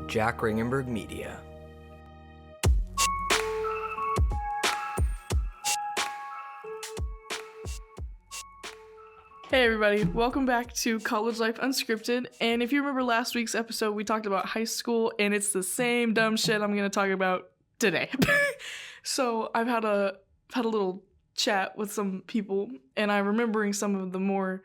Jack Ringenberg Media. Hey everybody, welcome back to College Life Unscripted. And if you remember last week's episode, we talked about high school, and it's the same dumb shit I'm going to talk about today. So I've had a little chat with some people, and I'm remembering some of the more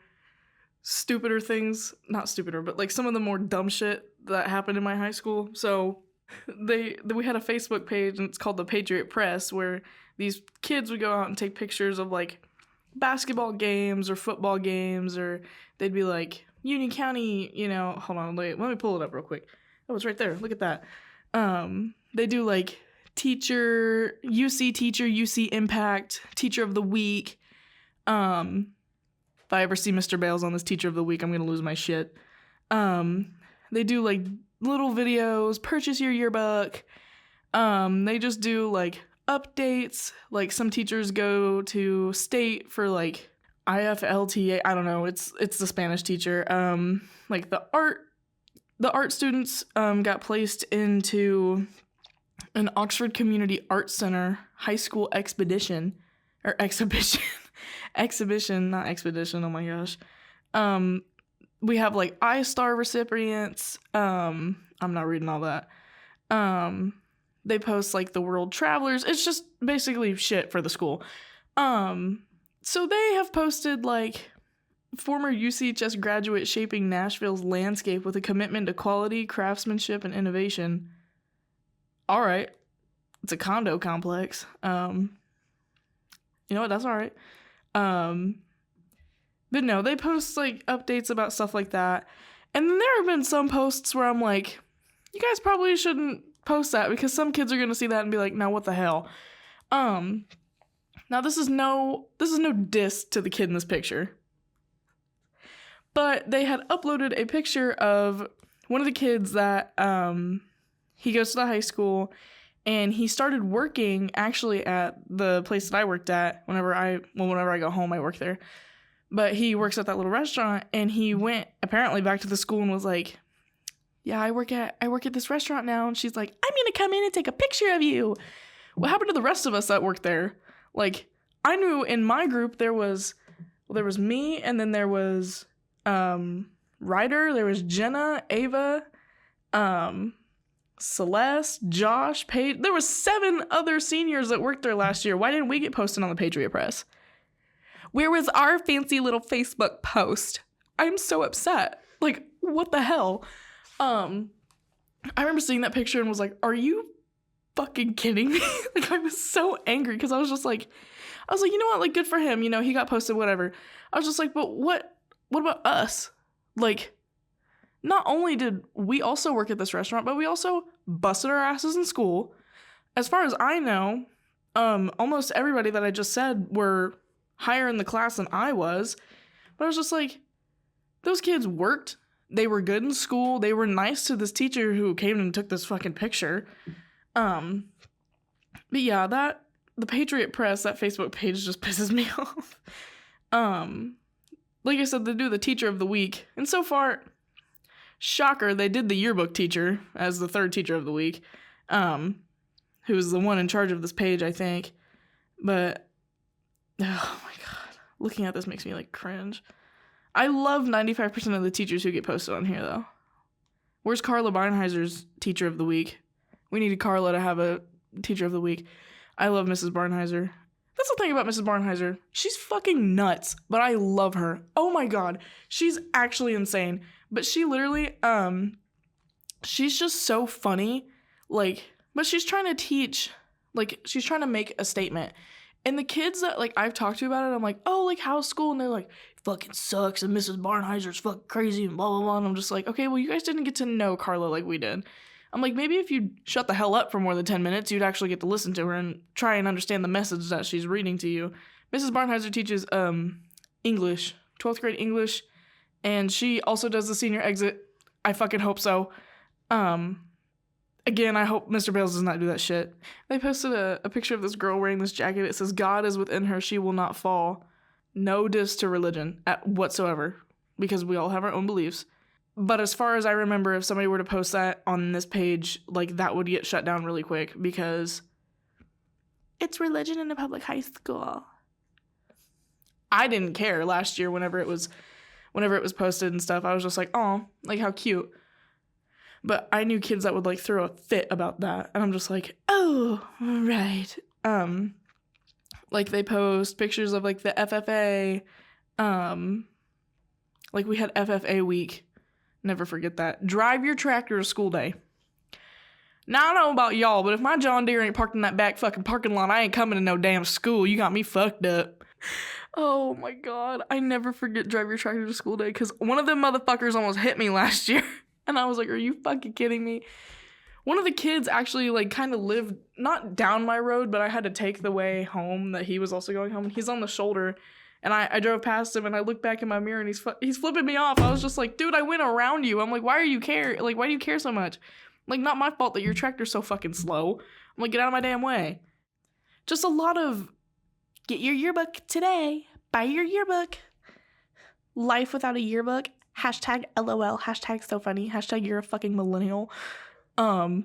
stupider things, not stupider, but like some of the more dumb shit that happened in my high school. So we had a Facebook page, and it's called the Patriot Press, where these kids would go out and take pictures of like basketball games or football games, or they'd be like Union County, hold on, let me pull it up real quick. Oh, it's right there. Look at that. They do like UC Impact, Teacher of the Week. If I ever see Mr. Bales on this Teacher of the Week, I'm gonna lose my shit. They do like little videos, purchase your yearbook. They just do like updates. Like some teachers go to state for like IFLTA. I don't know. It's the Spanish teacher. Like the art students got placed into an Oxford Community Arts Center high school exhibition, not expedition. Oh my gosh. We have like I-Star recipients. I'm not reading all that. They post like the world travelers. It's just basically shit for the school. So they have posted like former UCHS graduate shaping Nashville's landscape with a commitment to quality, craftsmanship, and innovation. All right. It's a condo complex. You know what? That's all right. But no, they post like updates about stuff like that. And then there have been some posts where I'm like, you guys probably shouldn't post that, because some kids are going to see that and be like, now what the hell? Now this is no diss to the kid in this picture. But they had uploaded a picture of one of the kids that he goes to the high school, and he started working actually at the place that I worked at. Whenever I go home, I work there. But he works at that little restaurant, and he went apparently back to the school and was like, yeah, I work at this restaurant now. And she's like, I'm going to come in and take a picture of you. What happened to the rest of us that worked there? Like, I knew in my group there was me, and then there was Ryder, there was Jenna, Ava, Celeste, Josh, Paige. There was 7 other seniors that worked there last year. Why didn't we get posted on the Patriot Press? Where was our fancy little Facebook post? I'm so upset. Like, what the hell? I remember seeing that picture and was like, are you fucking kidding me? Like, I was so angry because I was like, you know what? Like, good for him. He got posted, whatever. I was just like, but what about us? Like, not only did we also work at this restaurant, but we also busted our asses in school. As far as I know, almost everybody that I just said were higher in the class than I was. But I was just like, those kids worked. They were good in school. They were nice to this teacher who came and took this fucking picture. But yeah, the Patriot Press, that Facebook page just pisses me off. Like I said, they do the Teacher of the Week. And so far, shocker, they did the yearbook teacher as the 3rd Teacher of the Week. Who was the one in charge of this page, I think. But, oh my god. Looking at this makes me like cringe. I love 95% of the teachers who get posted on here, though. Where's Carla Barnheiser's Teacher of the Week? We needed Carla to have a Teacher of the Week. I love Mrs. Barnheiser. That's the thing about Mrs. Barnheiser. She's fucking nuts, but I love her. Oh my god. She's actually insane. But she literally, she's just so funny. Like, but she's trying to teach, like, she's trying to make a statement. And the kids that, like, I've talked to about it, I'm like, oh, like, how's school? And they're like, fucking sucks, and Mrs. Barnheiser's fucking crazy, and blah, blah, blah. And I'm just like, okay, well, you guys didn't get to know Carla like we did. I'm like, maybe if you shut the hell up for more than 10 minutes, you'd actually get to listen to her and try and understand the message that she's reading to you. Mrs. Barnheiser teaches English, 12th grade English, and she also does the senior exit. I fucking hope so. Again, I hope Mr. Bales does not do that shit. They posted a picture of this girl wearing this jacket. It says, God is within her, she will not fall. No diss to religion whatsoever, because we all have our own beliefs. But as far as I remember, if somebody were to post that on this page, like, that would get shut down really quick because it's religion in a public high school. I didn't care last year whenever it was posted and stuff. I was just like, oh, like, how cute. But I knew kids that would, like, throw a fit about that. And I'm just like, oh, right. Like, they post pictures of, like, the FFA. Like, we had FFA week. Never forget that. Drive your tractor to school day. Now, I don't know about y'all, but if my John Deere ain't parked in that back fucking parking lot, I ain't coming to no damn school. You got me fucked up. Oh, my God. I never forget drive your tractor to school day because one of them motherfuckers almost hit me last year. And I was like, are you fucking kidding me? One of the kids actually, like, kind of lived, not down my road, but I had to take the way home that he was also going home. And he's on the shoulder. And I drove past him, and I looked back in my mirror, and he's flipping me off. I was just like, dude, I went around you. I'm like, why do you care so much? Like, not my fault that your tractor's so fucking slow. I'm like, get out of my damn way. Just a lot of, get your yearbook today. Buy your yearbook. Life without a yearbook. Hashtag LOL. Hashtag so funny. Hashtag you're a fucking millennial. This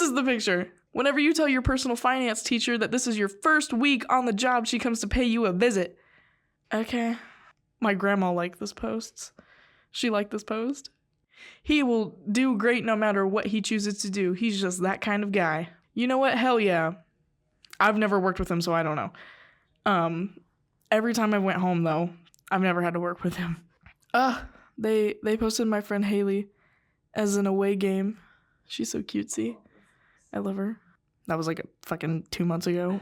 is the picture. Whenever you tell your personal finance teacher that this is your first week on the job, she comes to pay you a visit. Okay. My grandma liked this post. She liked this post. He will do great no matter what he chooses to do. He's just that kind of guy. You know what? Hell yeah. I've never worked with him, so I don't know. Every time I went home, though, I've never had to work with him. They posted my friend Haley as an away game. She's so cutesy. I love her. That was like a fucking 2 months ago.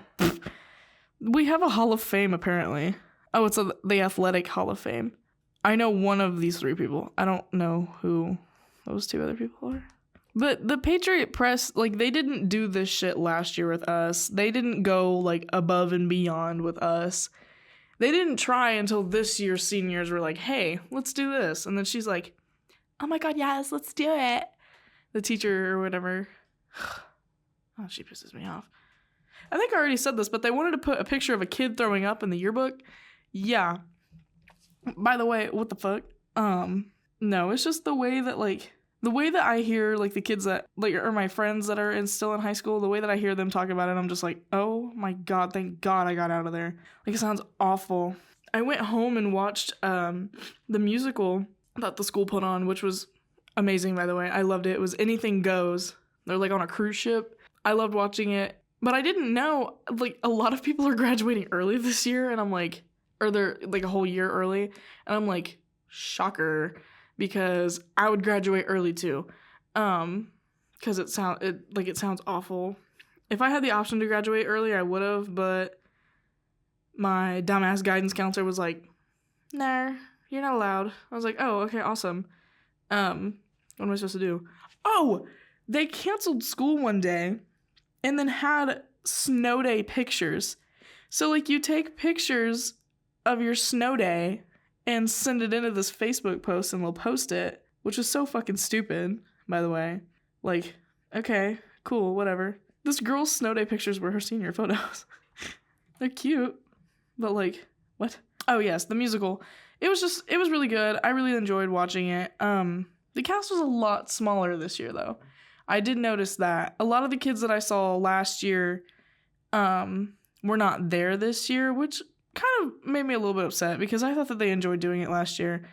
We have a Hall of Fame, apparently. Oh, it's the Athletic Hall of Fame. I know one of these 3 people. I don't know who those 2 other people are. But the Patriot Press, like, they didn't do this shit last year with us. They didn't go, like, above and beyond with us. They didn't try until this year's seniors were like, hey, let's do this. And then she's like, oh my God, yes, let's do it. The teacher or whatever. Oh, she pisses me off. I think I already said this, but they wanted to put a picture of a kid throwing up in the yearbook. Yeah. By the way, what the fuck? No, it's just the way that I hear, like, the kids that, like, are my friends that are still in high school, the way that I hear them talk about it, I'm just like, oh my God, thank God I got out of there. Like, it sounds awful. I went home and watched, the musical that the school put on, which was amazing, by the way. I loved it. It was Anything Goes. They're, like, on a cruise ship. I loved watching it, but I didn't know, like, a lot of people are graduating early this year, and I'm like, or they're, like, a whole year early, and I'm like, shocker, because I would graduate early too, because it sounds awful. If I had the option to graduate early, I would have, but my dumbass guidance counselor was like, nah, you're not allowed. I was like, oh, okay, awesome. What am I supposed to do? Oh, they canceled school one day and then had snow day pictures. So, like, you take pictures of your snow day and send it into this Facebook post and they'll post it, which is so fucking stupid, by the way. Like, okay, cool, whatever. This girl's snow day pictures were her senior photos. They're cute, but, like, what? Oh, yes, the musical. It was really good. I really enjoyed watching it. The cast was a lot smaller this year, though. I did notice that. A lot of the kids that I saw last year were not there this year, which kind of made me a little bit upset because I thought that they enjoyed doing it last year,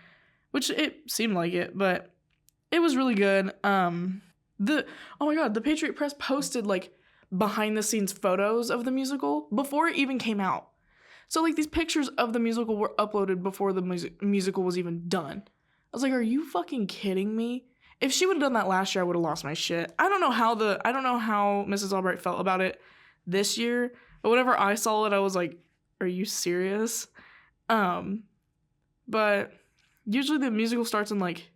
which it seemed like it, but it was really good. Oh my God, the Patriot Press posted, like, behind the scenes photos of the musical before it even came out. So, like, these pictures of the musical were uploaded before the musical was even done. I was like, are you fucking kidding me? If she would have done that last year, I would have lost my shit. I don't know how Mrs. Albright felt about it this year, but whenever I saw it, I was like, are you serious? But usually the musical starts in, like,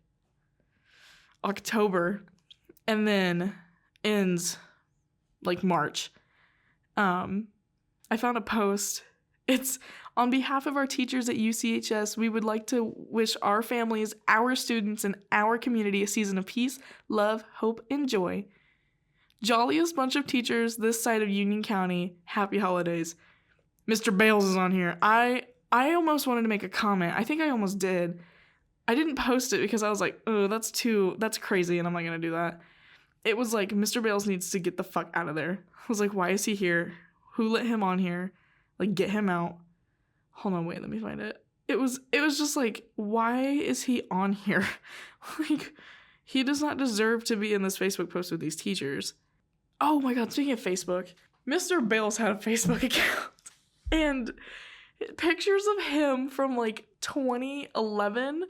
October and then ends, like, March. I found a post. It's, on behalf of our teachers at UCHS, we would like to wish our families, our students, and our community a season of peace, love, hope, and joy. Jolliest bunch of teachers this side of Union County. Happy holidays. Mr. Bales is on here. I I almost wanted to make a comment. I think I almost did. I didn't post it because I was like, oh, that's crazy, and I'm not gonna do that. It was like, Mr. Bales needs to get the fuck out of there. I was like, why is he here? Who let him on here? Like, get him out. Hold on, wait, let me find it. It was just like, why is he on here? Like, he does not deserve to be in this Facebook post with these teachers. Oh my god, speaking of Facebook, Mr. Bales had a Facebook account. And pictures of him from like 2011,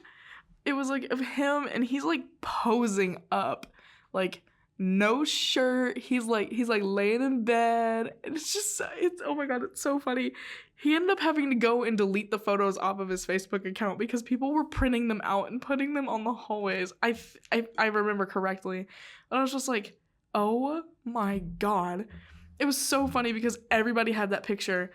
it was like of him and he's like posing up, like no shirt, he's like laying in bed, and it's oh my god, it's so funny. He ended up having to go and delete the photos off of his Facebook account because people were printing them out and putting them on the hallways. I remember correctly, and I was just like, oh my god. It was so funny because everybody had that picture.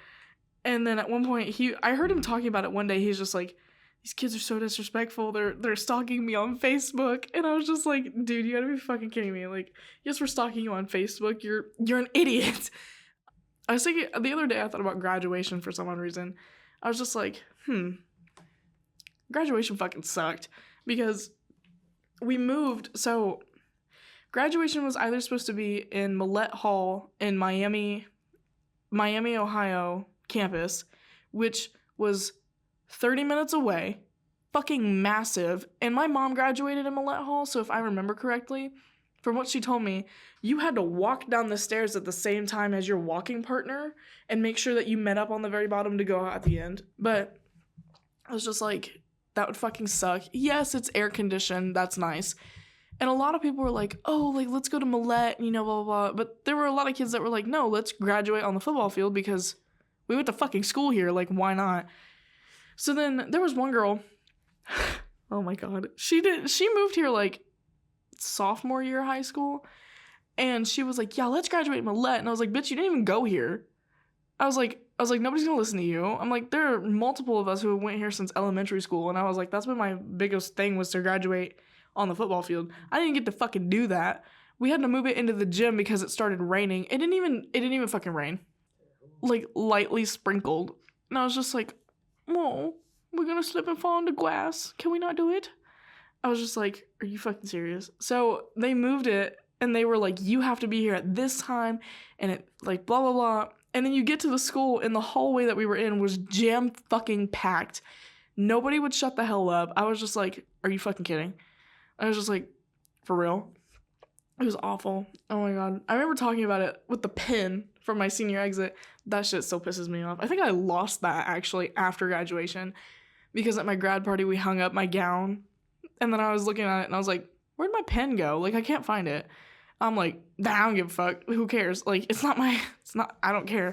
And then at one point, I heard him talking about it one day. He's just like, these kids are so disrespectful. They're stalking me on Facebook. And I was just like, dude, you gotta be fucking kidding me. Like, yes, we're stalking you on Facebook. You're an idiot. I was thinking, the other day I thought about graduation for some odd reason. I was just like, graduation fucking sucked. Because we moved, so graduation was either supposed to be in Millette Hall in Miami, Ohio campus, which was 30 minutes away, fucking massive, and my mom graduated in Millette Hall, so if I remember correctly, from what she told me, you had to walk down the stairs at the same time as your walking partner and make sure that you met up on the very bottom to go out at the end. But I was just like, that would fucking suck. Yes, it's air conditioned, that's nice. And a lot of people were like, oh, like, let's go to Millette, blah, blah, blah. But there were a lot of kids that were like, no, let's graduate on the football field because we went to fucking school here, like, why not? So then there was one girl, oh my god, she moved here, like, sophomore year of high school, and she was like, yeah, let's graduate in Millette, and I was like, bitch, you didn't even go here. I was like, nobody's gonna listen to you. I'm like, there are multiple of us who went here since elementary school, and I was like, that's been my biggest thing was to graduate on the football field. I didn't get to fucking do that. We had to move it into the gym because it started raining. It didn't even fucking rain. Like, lightly sprinkled. And I was just like, whoa, we're gonna slip and fall into glass. Can we not do it? I was just like, are you fucking serious? So they moved it, and they were like, you have to be here at this time, and it, like, blah, blah, blah. And then you get to the school, and the hallway that we were in was jam fucking packed. Nobody would shut the hell up. I was just like, are you fucking kidding? I was just like, for real? It was awful. Oh my god. I remember talking about it with the pin from my senior exit. That shit still pisses me off. I think I lost that, actually, after graduation. Because at my grad party, we hung up my gown. And then I was looking at it, and I was like, where'd my pen go? Like, I can't find it. I'm like, I don't give a fuck. Who cares? Like, I don't care.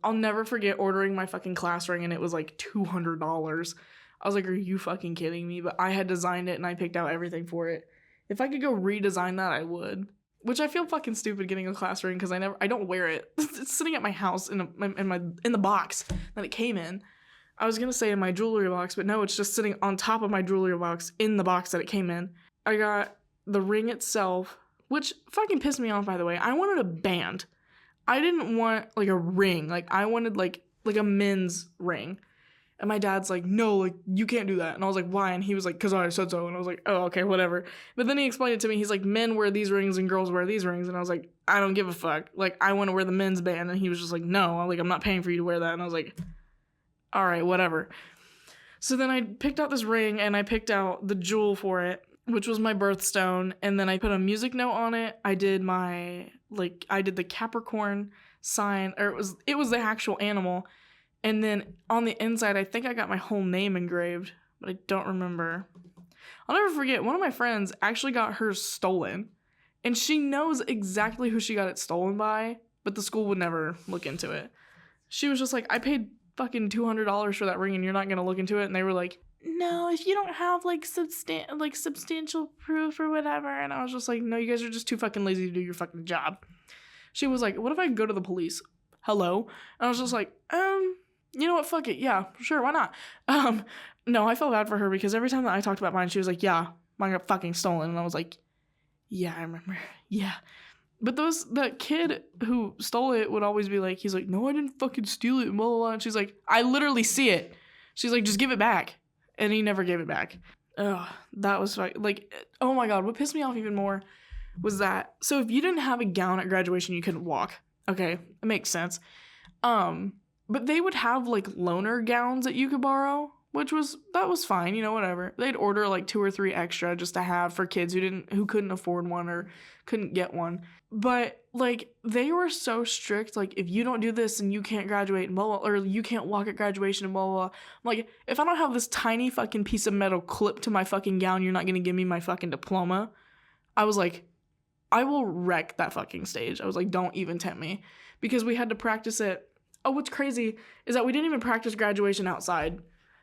I'll never forget ordering my fucking class ring, and it was like $200. I was like, are you fucking kidding me? But I had designed it, and I picked out everything for it. If I could go redesign that, I would. Which I feel fucking stupid getting a class ring because I don't wear it. It's sitting at my house in the box that it came in. I was gonna say in my jewelry box, but no, it's just sitting on top of my jewelry box in the box that it came in. I got the ring itself, which fucking pissed me off, by the way. I wanted a band. I didn't want like a ring. Like, I wanted like a men's ring. And my dad's like, no, like, you can't do that. And I was like, why? And he was like, because I said so. And I was like, oh, okay, whatever. But then he explained it to me. He's like, men wear these rings and girls wear these rings. And I was like, I don't give a fuck. Like, I want to wear the men's band. And he was just like, no, I'm not paying for you to wear that. And I was like, all right, whatever. So then I picked out this ring, and I picked out the jewel for it, which was my birthstone. And then I put a music note on it. I did the Capricorn sign, or it was the actual animal. And then on the inside, I think I got my whole name engraved, but I don't remember. I'll never forget, one of my friends actually got hers stolen. And she knows exactly who she got it stolen by, but the school would never look into it. She was just like, I paid fucking $200 for that ring, and you're not going to look into it? And they were like, no, if you don't have, substantial proof or whatever. And I was just like, no, you guys are just too fucking lazy to do your fucking job. She was like, what if I go to the police? Hello? And I was just like, you know what, fuck it, yeah, sure, why not? No, I felt bad for her because every time that I talked about mine, she was like, yeah, mine got fucking stolen. And I was like, yeah, I remember, yeah. But that kid who stole it would always be like, he's like, no, I didn't fucking steal it, blah, blah, blah. And she's like, I literally see it. She's like, just give it back. And he never gave it back. Ugh, that was like, oh my God, what pissed me off even more was that, so if you didn't have a gown at graduation, you couldn't walk. Okay, it makes sense. But they would have like loaner gowns that you could borrow, that was fine, whatever. They'd order like 2 or 3 extra just to have for kids who couldn't afford one or couldn't get one. But like they were so strict, like if you don't do this and you can't graduate and blah, blah, or you can't walk at graduation and blah, blah, blah. I'm like, if I don't have this tiny fucking piece of metal clipped to my fucking gown, you're not gonna give me my fucking diploma. I was like, I will wreck that fucking stage. I was like, don't even tempt me, because we had to practice it. Oh, what's crazy is that we didn't even practice graduation outside.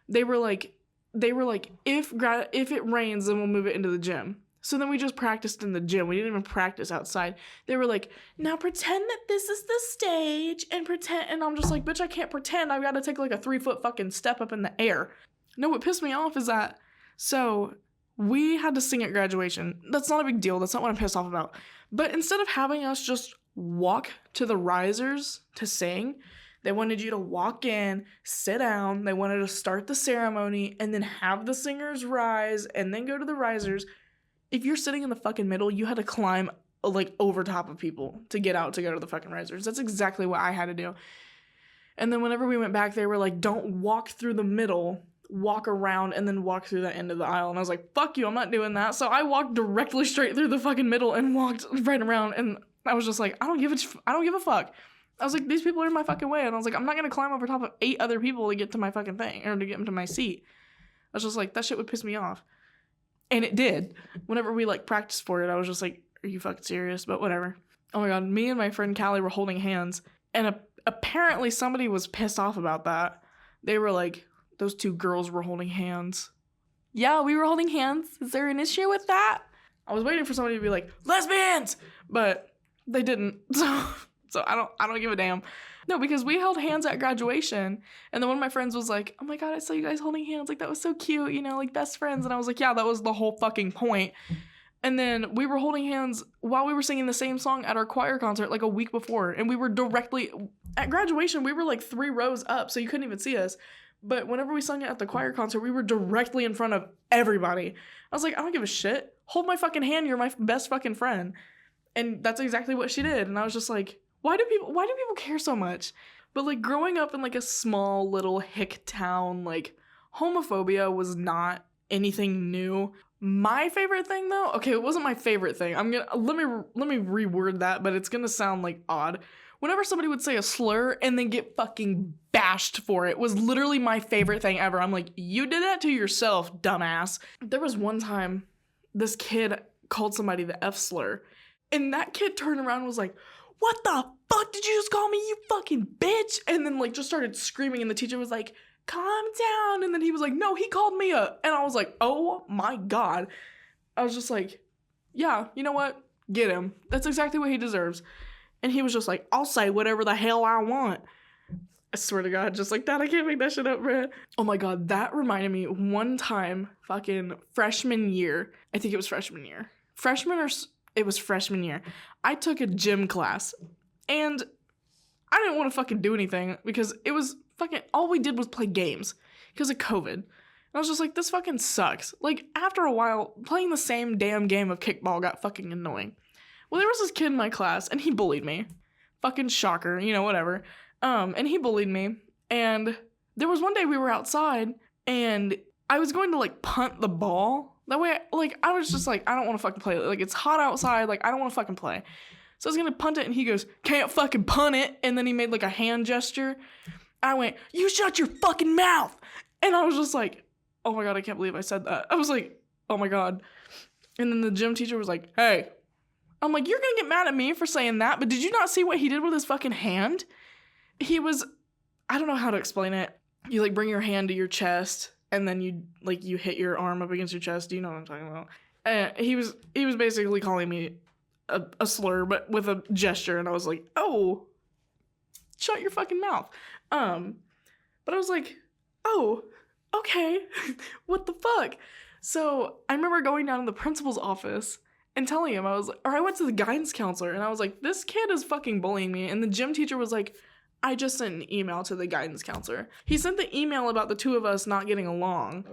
They were like, if it rains, then we'll move it into the gym. So then we just practiced in the gym. We didn't even practice outside. They were like, now pretend that this is the stage and pretend. And I'm just like, bitch, I can't pretend. I've got to take like a 3-foot fucking step up in the air. No, what pissed me off is that, so we had to sing at graduation. That's not a big deal. That's not what I'm pissed off about. But instead of having us just walk to the risers to sing, they wanted you to walk in, sit down. They wanted to start the ceremony and then have the singers rise and then go to the risers. If you're sitting in the fucking middle, you had to climb like over top of people to get out to go to the fucking risers. That's exactly what I had to do. And then whenever we went back, they were like, don't walk through the middle, walk around and then walk through the end of the aisle. And I was like, fuck you, I'm not doing that. So I walked directly straight through the fucking middle and walked right around. And I was just like, I don't give a fuck. I was like, these people are in my fucking way. And I was like, I'm not going to climb over top of 8 other people to get to my fucking thing or to get into my seat. I was just like, that shit would piss me off. And it did. Whenever we like practiced for it, I was just like, are you fucking serious? But whatever. Oh my God. Me and my friend Callie were holding hands. And apparently somebody was pissed off about that. They were like, those 2 girls were holding hands. Yeah, we were holding hands. Is there an issue with that? I was waiting for somebody to be like, lesbians! But they didn't. So I don't give a damn. No, because we held hands at graduation, and then one of my friends was like, oh my God, I saw you guys holding hands. Like, that was so cute, like best friends. And I was like, yeah, that was the whole fucking point. And then we were holding hands while we were singing the same song at our choir concert like a week before. And we were directly, at graduation, we were like 3 rows up, so you couldn't even see us. But whenever we sung it at the choir concert, we were directly in front of everybody. I was like, I don't give a shit. Hold my fucking hand, you're my best fucking friend. And that's exactly what she did. And I was just like, why do people care so much? But like growing up in like a small little hick town, like homophobia was not anything new. My favorite thing though, okay, it wasn't my favorite thing. Let me reword that, but it's gonna sound like odd. Whenever somebody would say a slur and then get fucking bashed for it was literally my favorite thing ever. I'm like, you did that to yourself, dumbass. There was one time this kid called somebody the F slur, and that kid turned around and was like, what the fuck did you just call me, you fucking bitch? And then like just started screaming, and the teacher was like, calm down. And then he was like, no, he called me a, and I was like, oh my God. I was just like, yeah, you know what? Get him. That's exactly what he deserves. And he was just like, I'll say whatever the hell I want. I swear to God, just like that. I can't make that shit up, man. Oh my God, that reminded me one time, fucking freshman year. I think it was freshman year. It was freshman year. I took a gym class, and I didn't want to fucking do anything because it was fucking, all we did was play games because of COVID. And I was just like, this fucking sucks. Like, after a while, playing the same damn game of kickball got fucking annoying. Well, there was this kid in my class, and he bullied me. Fucking shocker, whatever. And he bullied me, and there was one day we were outside, and I was going to, like, punt the ball. That way, like, I was just like, I don't want to fucking play. Like, it's hot outside, like, I don't want to fucking play. So I was gonna punt it, and he goes, can't fucking punt it, and then he made, like, a hand gesture. I went, you shut your fucking mouth! And I was just like, oh my God, I can't believe I said that. I was like, oh my God. And then the gym teacher was like, hey. I'm like, you're gonna get mad at me for saying that, but did you not see what he did with his fucking hand? He was, I don't know how to explain it. You like bring your hand to your chest, and then you hit your arm up against your chest. Do you know what I'm talking about? He was basically calling me a slur, but with a gesture, and I was like, oh, shut your fucking mouth. But I was like, oh, okay, what the fuck? So I remember going down to the principal's office and telling him, I went to the guidance counselor, and I was like, this kid is fucking bullying me. And the gym teacher was like, I just sent an email to the guidance counselor. He sent the email about the two of us not getting along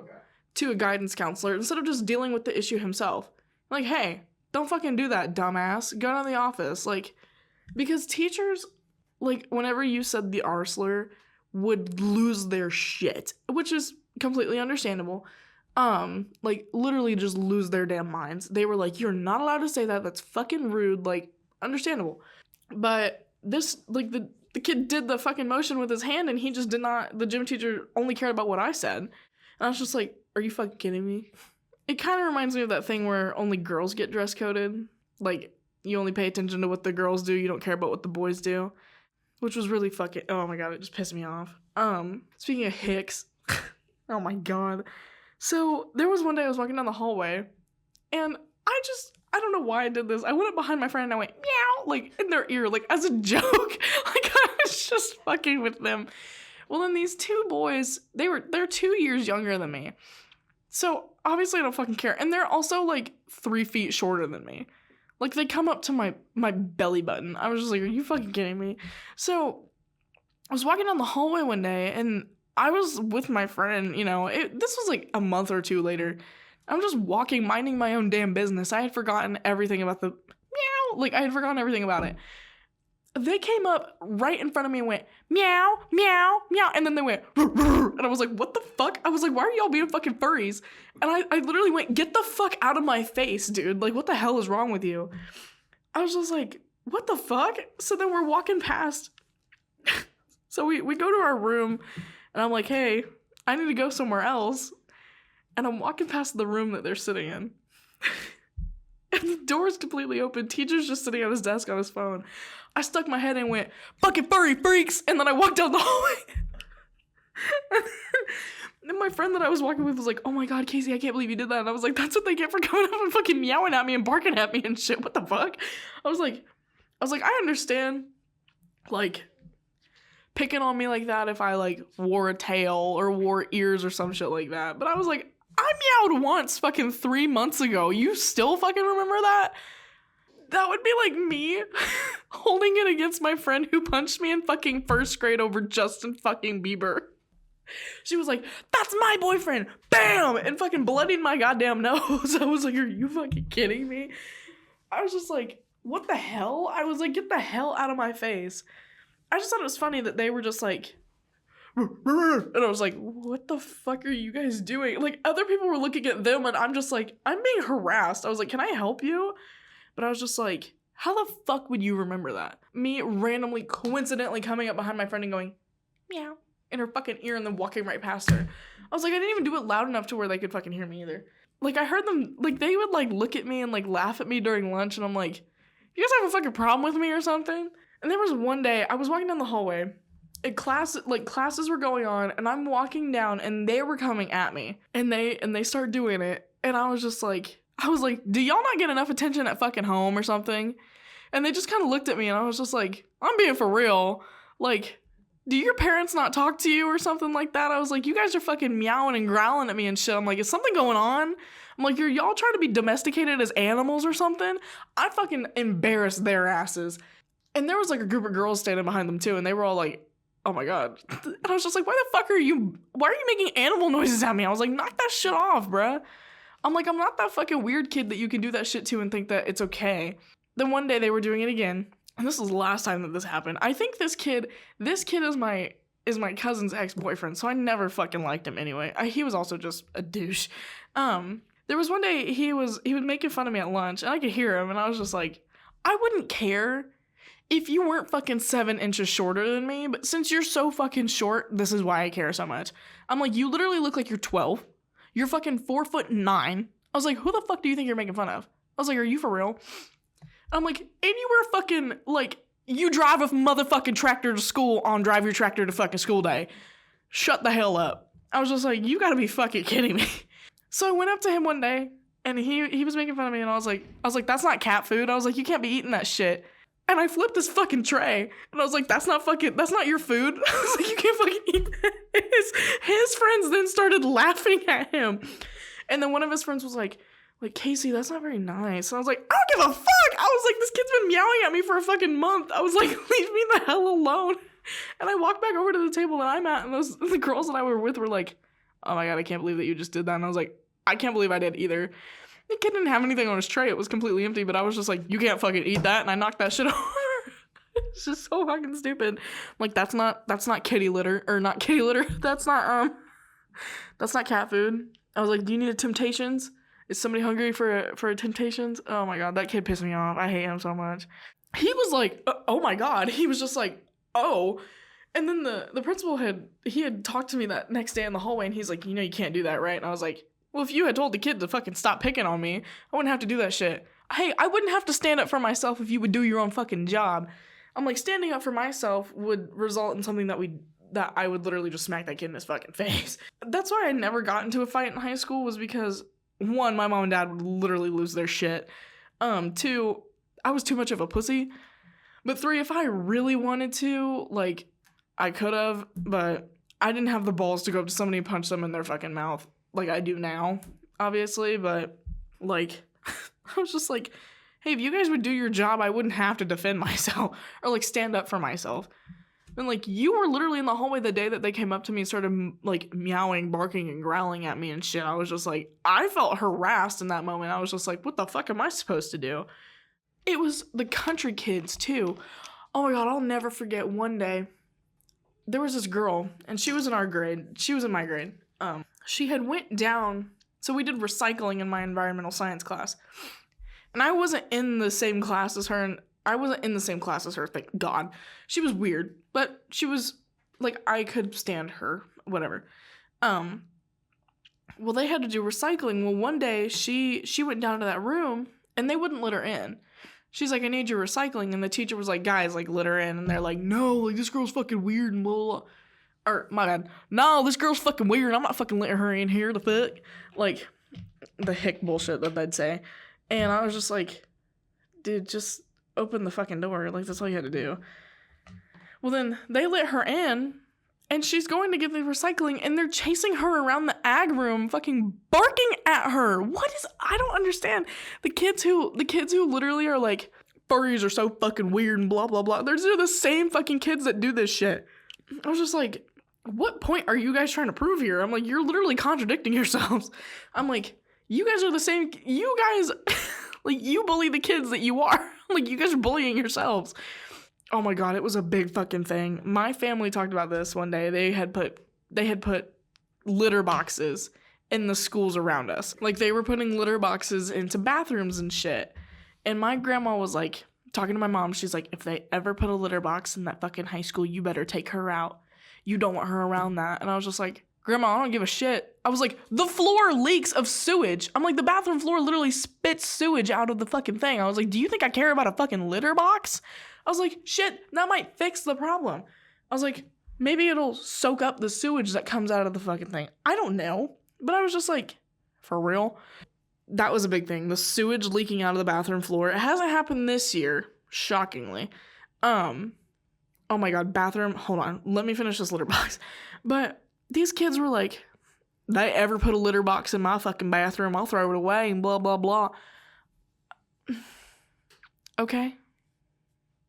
to a guidance counselor instead of just dealing with the issue himself. Like, hey, don't fucking do that, dumbass. Go down to the office. Like, because teachers, like, whenever you said the R slur, would lose their shit, which is completely understandable. Like, literally just lose their damn minds. They were like, you're not allowed to say that. That's fucking rude. Like, understandable. But this, like, the kid did the fucking motion with his hand, and he just did not, the gym teacher only cared about what I said. And I was just like, are you fucking kidding me? It kind of reminds me of that thing where only girls get dress coded. Like, you only pay attention to what the girls do, you don't care about what the boys do. Which was really fucking, oh my god, it just pissed me off. Speaking of hicks, oh my god. So, there was one day I was walking down the hallway, and I don't know why I did this. I went up behind my friend and I went, meow, like, in their ear, like, as a joke. Like, I was just fucking with them. Well, then these two boys, they're 2 years younger than me. So, obviously I don't fucking care. And they're also, like, 3 feet shorter than me. Like, they come up to my belly button. I was just like, are you fucking kidding me? So, I was walking down the hallway one day, and I was with my friend, you know, this was like a month or two later. I'm just walking, minding my own damn business. I had forgotten everything about the meow. Like, I had forgotten everything about it. They came up right in front of me and went, meow, meow, meow. And then they went, rrr, rrr. And I was like, what the fuck? I was like, why are y'all being fucking furries? And I literally went, get the fuck out of my face, dude. Like, what the hell is wrong with you? I was just like, what the fuck? So then we're walking past. So we go to our room, and I'm like, hey, I need to go somewhere else. And I'm walking past the room that they're sitting in. And the door's completely open. Teacher's just sitting at his desk on his phone. I stuck my head in and went, fucking furry freaks! And then I walked down the hallway. And then my friend that I was walking with was like, oh my god, Kayce, I can't believe you did that. And I was like, that's what they get for coming up and fucking meowing at me and barking at me and shit. What the fuck? I was like, I understand, like, picking on me like that if I, like, wore a tail or wore ears or some shit like that. But I was like, I meowed once fucking 3 months ago. You still fucking remember that? That would be like me holding it against my friend who punched me in fucking first grade over Justin fucking Bieber. She was like, that's my boyfriend! Bam! And fucking bloodied my goddamn nose. I was like, are you fucking kidding me? I was just like, what the hell? I was like, get the hell out of my face. I just thought it was funny that they were just like, and I was like, what the fuck are you guys doing? Like, other people were looking at them, and I'm just like, I'm being harassed. I was like, can I help you? But I was just like, how the fuck would you remember that? Me randomly, coincidentally coming up behind my friend and going, meow, in her fucking ear and then walking right past her. I was like, I didn't even do it loud enough to where they could fucking hear me either. Like, I heard them, like, they would, like, look at me and, like, laugh at me during lunch, and I'm like, you guys have a fucking problem with me or something? And there was one day, I was walking down the hallway, and classes were going on, and I'm walking down, and they were coming at me, and they start doing it, and I was like, do y'all not get enough attention at fucking home or something? And they just kind of looked at me, and I was just like, I'm being for real. Like, do your parents not talk to you or something like that? I was like, you guys are fucking meowing and growling at me and shit. I'm like, is something going on? I'm like, y'all trying to be domesticated as animals or something? I fucking embarrassed their asses. And there was like a group of girls standing behind them too, and they were all like, oh my god. And I was just like, why are you making animal noises at me? I was like, knock that shit off, bruh. I'm like, I'm not that fucking weird kid that you can do that shit to and think that it's okay. Then one day they were doing it again, and this was the last time that this happened. I think this kid is my cousin's ex-boyfriend, so I never fucking liked him anyway. He was also just a douche. There was one day he was making fun of me at lunch, and I could hear him, and I was just like, I wouldn't care if you weren't fucking 7 inches shorter than me, but since you're so fucking short, this is why I care so much. I'm like, you literally look like you're 12. You're fucking 4'9". I was like, who the fuck do you think you're making fun of? I was like, are you for real? I'm like, and you were fucking, like, you drive a motherfucking tractor to school on Drive Your Tractor to fucking School Day. Shut the hell up. I was just like, you gotta be fucking kidding me. So I went up to him one day, and he was making fun of me, and I was like, that's not cat food. I was like, you can't be eating that shit. And I flipped his fucking tray, and I was like, that's not your food. I was like, you can't fucking eat that. His friends then started laughing at him. And then one of his friends was like, Kayce, that's not very nice. And I was like, I don't give a fuck. I was like, this kid's been meowing at me for a fucking month. I was like, leave me the hell alone. And I walked back over to the table that I'm at, and the girls that I were with were like, oh my God, I can't believe that you just did that. And I was like, I can't believe I did either. The kid didn't have anything on his tray. It was completely empty, but I was just like, you can't fucking eat that. And I knocked that shit over. It's just so fucking stupid. Like, that's not kitty litter, or not kitty litter. That's not cat food. I was like, do you need a Temptations? Is somebody hungry for a Temptations? Oh my God, that kid pissed me off. I hate him so much. He was like, oh my God. He was just like, oh. And then the principal had talked to me that next day in the hallway, and he's like, you can't do that, right? And I was like, well, if you had told the kid to fucking stop picking on me, I wouldn't have to do that shit. Hey, I wouldn't have to stand up for myself if you would do your own fucking job. I'm like, standing up for myself would result in something that I would literally just smack that kid in his fucking face. That's why I never got into a fight in high school, was because, 1, my mom and dad would literally lose their shit. 2, I was too much of a pussy. But 3, if I really wanted to, like, I could have, but I didn't have the balls to go up to somebody and punch them in their fucking mouth like I do now, obviously. But, like, I was just like, hey, if you guys would do your job, I wouldn't have to defend myself or, like, stand up for myself. And, like, you were literally in the hallway the day that they came up to me and started, like, meowing, barking, and growling at me and shit. I was just like, I felt harassed in that moment. I was just like, what the fuck am I supposed to do? It was the country kids, too. Oh, my God, I'll never forget one day. There was this girl, and she was in our grade. She was in my grade. She had went down, so we did recycling in my environmental science class. And I wasn't in the same class as her, thank God. She was weird, but she was, like, I could stand her, whatever. Well, they had to do recycling. Well, one day, she went down to that room, and they wouldn't let her in. She's like, I need your recycling, and the teacher was like, guys, like, let her in, and they're like, no, like, this girl's fucking weird, and blah, blah, blah. Or, my bad, no, this girl's fucking weird, I'm not fucking letting her in here, the fuck? Like, the hick bullshit that they'd say. And I was just like, dude, just open the fucking door, like, that's all you had to do. Well, then, they let her in, and she's going to get the recycling, and they're chasing her around the ag room, fucking barking at her. I don't understand. The kids who literally are like, furries are so fucking weird and blah, blah, blah. They're the same fucking kids that do this shit. I was just like, what point are you guys trying to prove here? I'm like, you're literally contradicting yourselves. I'm like, you guys are the same, you guys, like, you bully the kids that you are. Like, you guys are bullying yourselves. Oh my God, it was a big fucking thing. My family talked about this one day. They had put litter boxes in the schools around us. Like, they were putting litter boxes into bathrooms and shit. And my grandma was like, talking to my mom, she's like, if they ever put a litter box in that fucking high school, you better take her out. You don't want her around that. And I was just like, Grandma, I don't give a shit. I was like, the floor leaks of sewage. I'm like, the bathroom floor literally spits sewage out of the fucking thing. I was like, do you think I care about a fucking litter box? I was like, shit, that might fix the problem. I was like, maybe it'll soak up the sewage that comes out of the fucking thing. I don't know. But I was just like, for real? That was a big thing. The sewage leaking out of the bathroom floor. It hasn't happened this year, shockingly. Oh my God, bathroom. Hold on. Let me finish this litter box. But these kids were like, they ever put a litter box in my fucking bathroom, I'll throw it away and blah, blah, blah. Okay.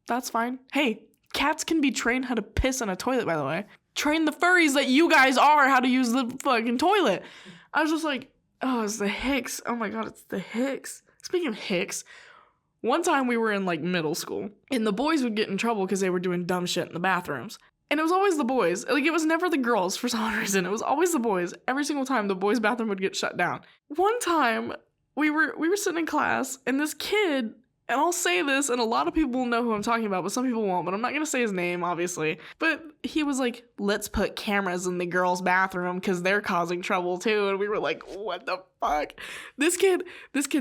That's fine. Hey, cats can be trained how to piss in a toilet, by the way. Train the furries that you guys are how to use the fucking toilet. I was just like, oh, it's the Hicks. Oh my God, it's the Hicks. Speaking of Hicks, one time we were in, like, middle school, and the boys would get in trouble because they were doing dumb shit in the bathrooms. And it was always the boys. Like, it was never the girls for some reason. It was always the boys. Every single time the boys' bathroom would get shut down. One time, we were sitting in class, and this kid, and I'll say this, and a lot of people will know who I'm talking about, but some people won't, but I'm not going to say his name, obviously. But he was like, let's put cameras in the girls' bathroom because they're causing trouble too. And we were like, what the fuck? This kid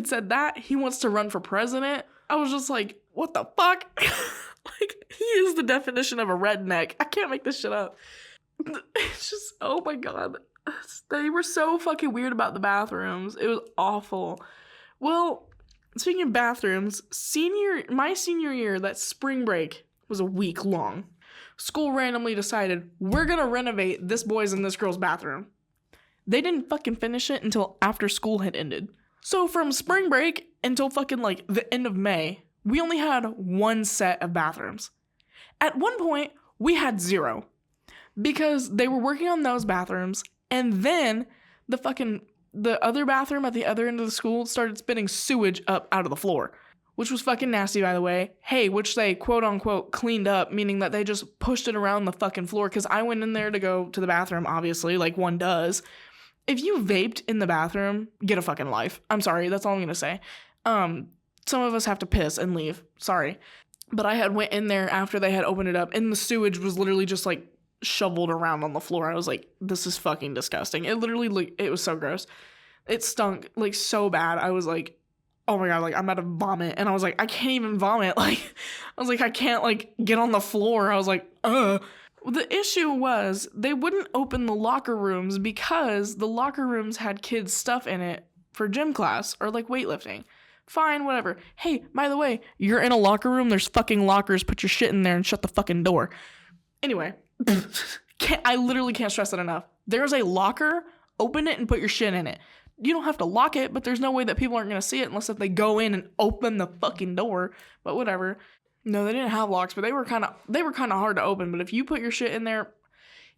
said that. He wants to run for president. I was just like, what the fuck? Like, he is the definition of a redneck. I can't make this shit up. It's just, oh my God. They were so fucking weird about the bathrooms. It was awful. Well, speaking of bathrooms, my senior year, that spring break was a week long. School randomly decided, we're gonna renovate this boy's and this girl's bathroom. They didn't fucking finish it until after school had ended. So from spring break until fucking, like, the end of May, we only had one set of bathrooms. At one point, We had 0 because they were working on those bathrooms, and then the other bathroom at the other end of the school started spitting sewage up out of the floor, which was fucking nasty, by the way. Hey, which they quote unquote cleaned up, meaning that they just pushed it around the fucking floor, because I went in there to go to the bathroom, obviously, like one does. If you vaped in the bathroom, get a fucking life. I'm sorry, that's all I'm gonna say. Some of us have to piss and leave. Sorry. But I had went in there after they had opened it up, and the sewage was literally just like shoveled around on the floor. I was like, this is fucking disgusting. It literally, like, it was so gross. It stunk like so bad. I was like, oh my god, like I'm about to vomit. And I was like, I can't even vomit. Like, I was like, I can't like get on the floor. I was like, ugh. The issue was they wouldn't open the locker rooms because the locker rooms had kids' stuff in it for gym class or like weightlifting. Fine, whatever. Hey, by the way, you're in a locker room, there's fucking lockers, put your shit in there and shut the fucking door. Anyway, I literally can't stress it enough. There's a locker, open it and put your shit in it. You don't have to lock it, but there's no way that people aren't going to see it unless if they go in and open the fucking door. But whatever. No, they didn't have locks, but they were kind of hard to open. But if you put your shit in there,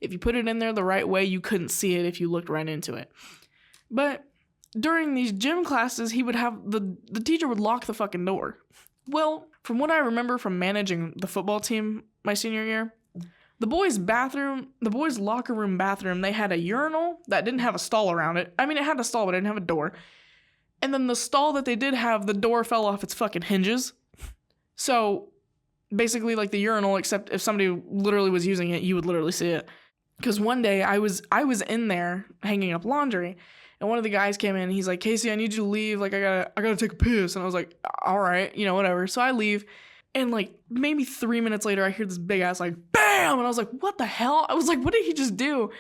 if you put it in there the right way, you couldn't see it if you looked right into it. But during these gym classes, he would have the teacher would lock the fucking door. Well, from what I remember from managing the football team my senior year, the boys' locker room bathroom, they had a urinal that didn't have a stall around it. I mean, it had a stall, but it didn't have a door. And then the stall that they did have, the door fell off its fucking hinges. So basically like the urinal, except if somebody literally was using it, you would literally see it. Because one day I was in there hanging up laundry, and one of the guys came in and he's like, Kayce, I need you to leave. Like, I gotta take a piss. And I was like, all right, whatever. So I leave, and like maybe 3 minutes later, I hear this big ass like, bam! And I was like, what the hell? I was like, what did he just do?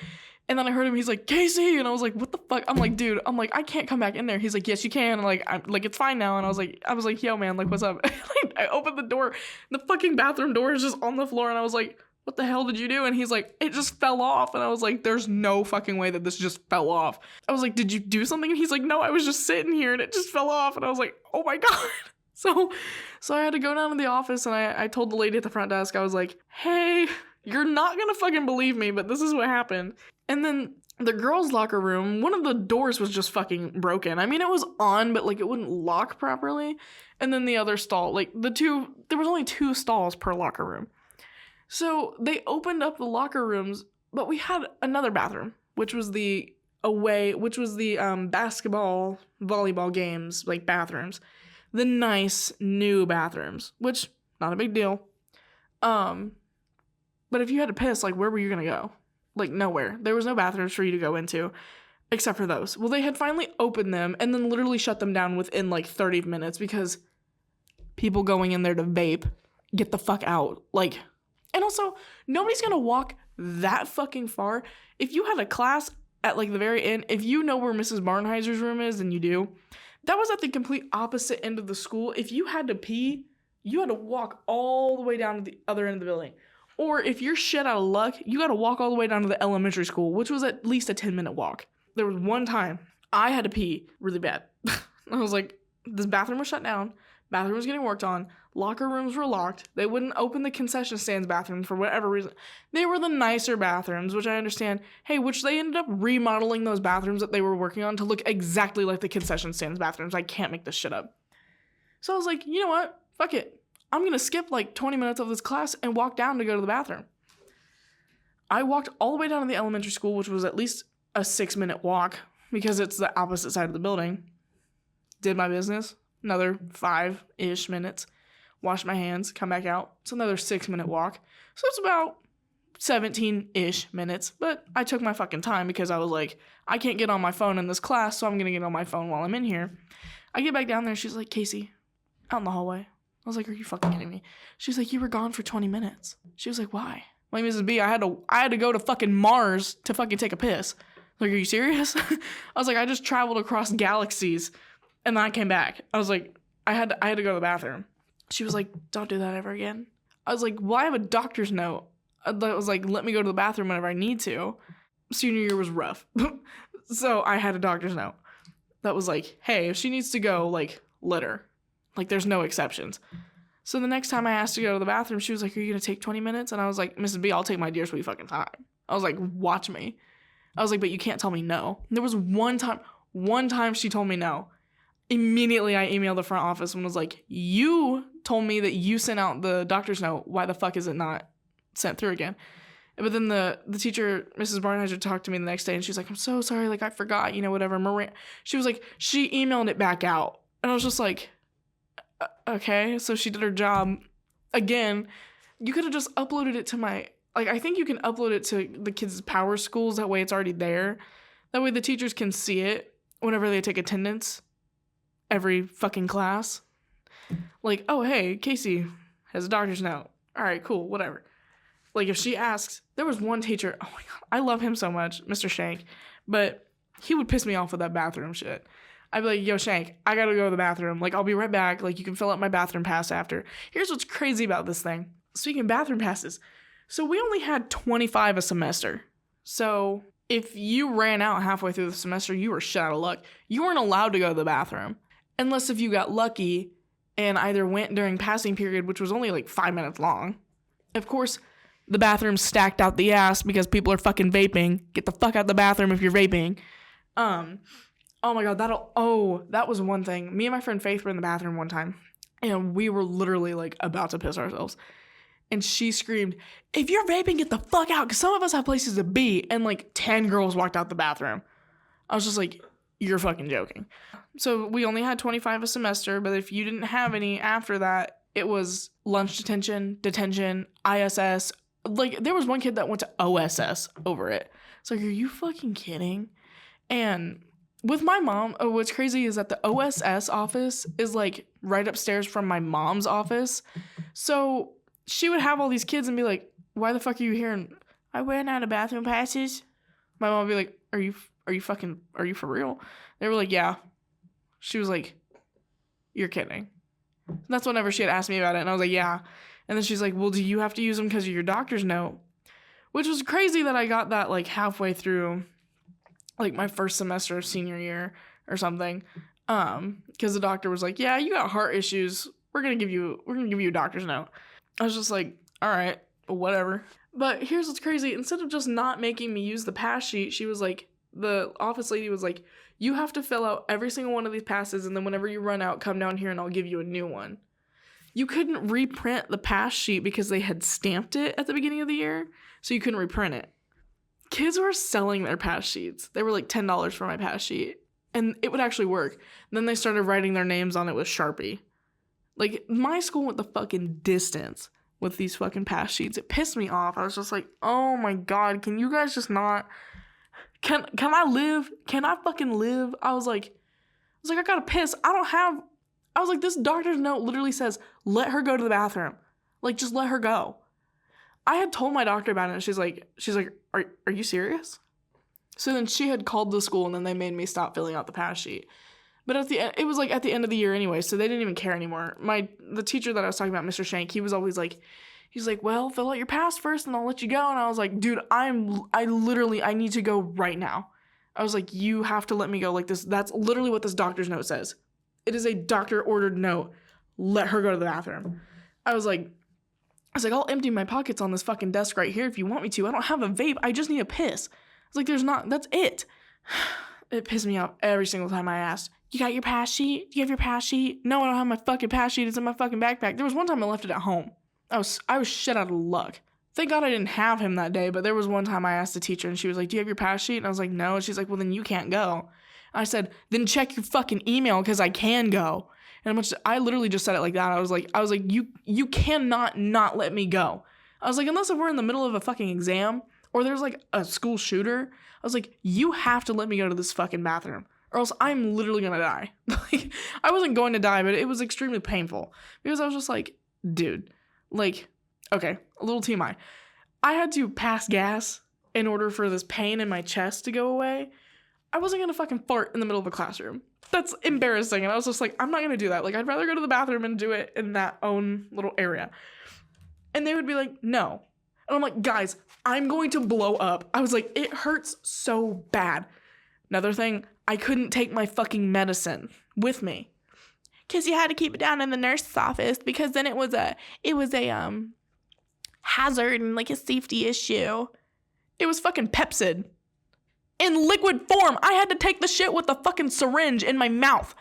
And then I heard him, he's like, Kayce! And I was like, what the fuck? I'm like, dude, I can't come back in there. He's like, yes, you can. And I'm like, it's fine now. And I was like, yo, man, like, what's up? Like, I opened the door, the fucking bathroom door is just on the floor, and I was like, what the hell did you do? And he's like, it just fell off. And I was like, there's no fucking way that this just fell off. I was like, did you do something? And he's like, no, I was just sitting here and it just fell off. And I was like, oh my god. So I had to go down to the office, and I told the lady at the front desk, I was like, hey, you're not gonna fucking believe me, but this is what happened. And then the girls' locker room, one of the doors was just fucking broken. I mean, it was on, but like it wouldn't lock properly. And then the other stall, like there was only 2 stalls per locker room. So they opened up the locker rooms, but we had another bathroom, which was the basketball, volleyball games, like bathrooms. The nice new bathrooms, which not a big deal. But if you had to piss, like, where were you gonna go? Like, nowhere. There was no bathrooms for you to go into, except for those. Well, they had finally opened them and then literally shut them down within like 30 minutes because people going in there to vape, get the fuck out. Like, and also, nobody's gonna walk that fucking far. If you had a class at like the very end, if you know where Mrs. Barnheiser's room is, and you do, that was at the complete opposite end of the school. If you had to pee, you had to walk all the way down to the other end of the building. Or if you're shit out of luck, you got to walk all the way down to the elementary school, which was at least a 10-minute walk. There was one time I had to pee really bad. I was like, this bathroom was shut down. Bathroom was getting worked on. Locker rooms were locked. They wouldn't open the concession stands bathroom for whatever reason. They were the nicer bathrooms, which I understand. Hey, which they ended up remodeling those bathrooms that they were working on to look exactly like the concession stands bathrooms. I can't make this shit up. So I was like, you know what? Fuck it. I'm going to skip like 20 minutes of this class and walk down to go to the bathroom. I walked all the way down to the elementary school, which was at least a 6-minute walk because it's the opposite side of the building. Did my business. Another 5-ish minutes. Washed my hands, come back out. It's another 6-minute walk. So it's about 17-ish minutes. But I took my fucking time because I was like, I can't get on my phone in this class, so I'm going to get on my phone while I'm in here. I get back down there, she's like, Kayce, out in the hallway. I was like, are you fucking kidding me? She's like, you were gone for 20 minutes. She was like, why? Like, Mrs. B, I had to go to fucking Mars to fucking take a piss. Like, are you serious? I was like, I just traveled across galaxies and then I came back. I was like, I had to go to the bathroom. She was like, don't do that ever again. I was like, well, I have a doctor's note. I was like, let me go to the bathroom whenever I need to. Senior year was rough. So I had a doctor's note that was like, hey, if she needs to go, like, let her. Like, there's no exceptions. So the next time I asked to go to the bathroom, she was like, are you going to take 20 minutes? And I was like, Mrs. B, I'll take my dear sweet fucking time. I was like, watch me. I was like, but you can't tell me no. And there was one time she told me no. Immediately I emailed the front office and was like, you told me that you sent out the doctor's note. Why the fuck is it not sent through again? But then the teacher, Mrs. Barnheiser, talked to me the next day and she's like, I'm so sorry. Like, I forgot, whatever. She was like, she emailed it back out. And I was just like, okay. So she did her job. Again, you could have just uploaded it to I think you can upload it to the kids' Power Schools. That way it's already there. That way the teachers can see it whenever they take attendance. Every fucking class. Like, oh, hey, Kayce has a doctor's note. All right, cool, whatever. Like, if she asks, there was one teacher, oh my God, I love him so much, Mr. Shank, but he would piss me off with that bathroom shit. I'd be like, yo, Shank, I gotta go to the bathroom. Like, I'll be right back. Like, you can fill out my bathroom pass after. Here's what's crazy about this thing. Speaking of bathroom passes, so we only had 25 a semester. So if you ran out halfway through the semester, you were shit out of luck. You weren't allowed to go to the bathroom. Unless if you got lucky and either went during passing period, which was only like 5 minutes long. Of course, the bathroom's stacked out the ass because people are fucking vaping. Get the fuck out the bathroom if you're vaping. Oh my God, that was one thing. Me and my friend Faith were in the bathroom one time and we were literally like about to piss ourselves. And she screamed, if you're vaping, get the fuck out, because some of us have places to be. And like 10 girls walked out the bathroom. I was just like, you're fucking joking. So we only had 25 a semester, but if you didn't have any after that, it was lunch detention, ISS. Like, there was one kid that went to OSS over it. It's like, are you fucking kidding? And with my mom, what's crazy is that the OSS office is like right upstairs from my mom's office. So she would have all these kids and be like, why the fuck are you here? And I ran out of bathroom passes. My mom would be like, are you for real? They were like, yeah. She was like, you're kidding. And that's whenever she had asked me about it. And I was like, yeah. And then she's like, well, do you have to use them because of your doctor's note? Which was crazy that I got that like halfway through like my first semester of senior year or something. Because the doctor was like, yeah, you got heart issues. We're gonna give you a doctor's note. I was just like, all right, whatever. But here's what's crazy. Instead of just not making me use the pass sheet, she was like, the office lady was like, you have to fill out every single one of these passes, and then whenever you run out, come down here and I'll give you a new one. You couldn't reprint the pass sheet because they had stamped it at the beginning of the year, so you couldn't reprint it. Kids were selling their pass sheets. They were like $10 for my pass sheet, and it would actually work. And then they started writing their names on it with Sharpie. Like, my school went the fucking distance with these fucking pass sheets. It pissed me off. I was just like, oh my God, can you guys just not... Can I live? Can I fucking live? I was like, I gotta piss. I was like, this doctor's note literally says, let her go to the bathroom. Like, just let her go. I had told my doctor about it, and she's like, are you serious? So then she had called the school, and then they made me stop filling out the pass sheet. But it was like at the end of the year anyway, so they didn't even care anymore. The teacher that I was talking about, Mr. Shank, he was always like, he's like, well, fill out your pass first and I'll let you go. And I was like, dude, I need to go right now. I was like, you have to let me go like this. That's literally what this doctor's note says. It is a doctor ordered note. Let her go to the bathroom. I was like, I'll empty my pockets on this fucking desk right here if you want me to. I don't have a vape. I just need a piss. I was like, that's it. It pissed me off every single time I asked, you got your pass sheet? Do you have your pass sheet? No, I don't have my fucking pass sheet. It's in my fucking backpack. There was one time I left it at home. I was shit out of luck. Thank God I didn't have him that day, but there was one time I asked the teacher and she was like, do you have your pass sheet? And I was like, no. And she's like, well, then you can't go. And I said, then check your fucking email because I can go. And I literally just said it like that. I was like, you cannot not let me go. I was like, unless if we're in the middle of a fucking exam or there's like a school shooter, I was like, you have to let me go to this fucking bathroom or else I'm literally gonna die. Like, I wasn't going to die, but it was extremely painful because I was just like, dude, like, okay, a little TMI. I had to pass gas in order for this pain in my chest to go away. I wasn't gonna fucking fart in the middle of a classroom. That's embarrassing. And I was just like, I'm not gonna do that. Like, I'd rather go to the bathroom and do it in that own little area. And they would be like, no. And I'm like, guys, I'm going to blow up. I was like, it hurts so bad. Another thing, I couldn't take my fucking medicine with me. because you had to keep it down in the nurse's office because then it was a hazard and like a safety issue. It was fucking Pepsid in liquid form. I had to take the shit with the fucking syringe in my mouth.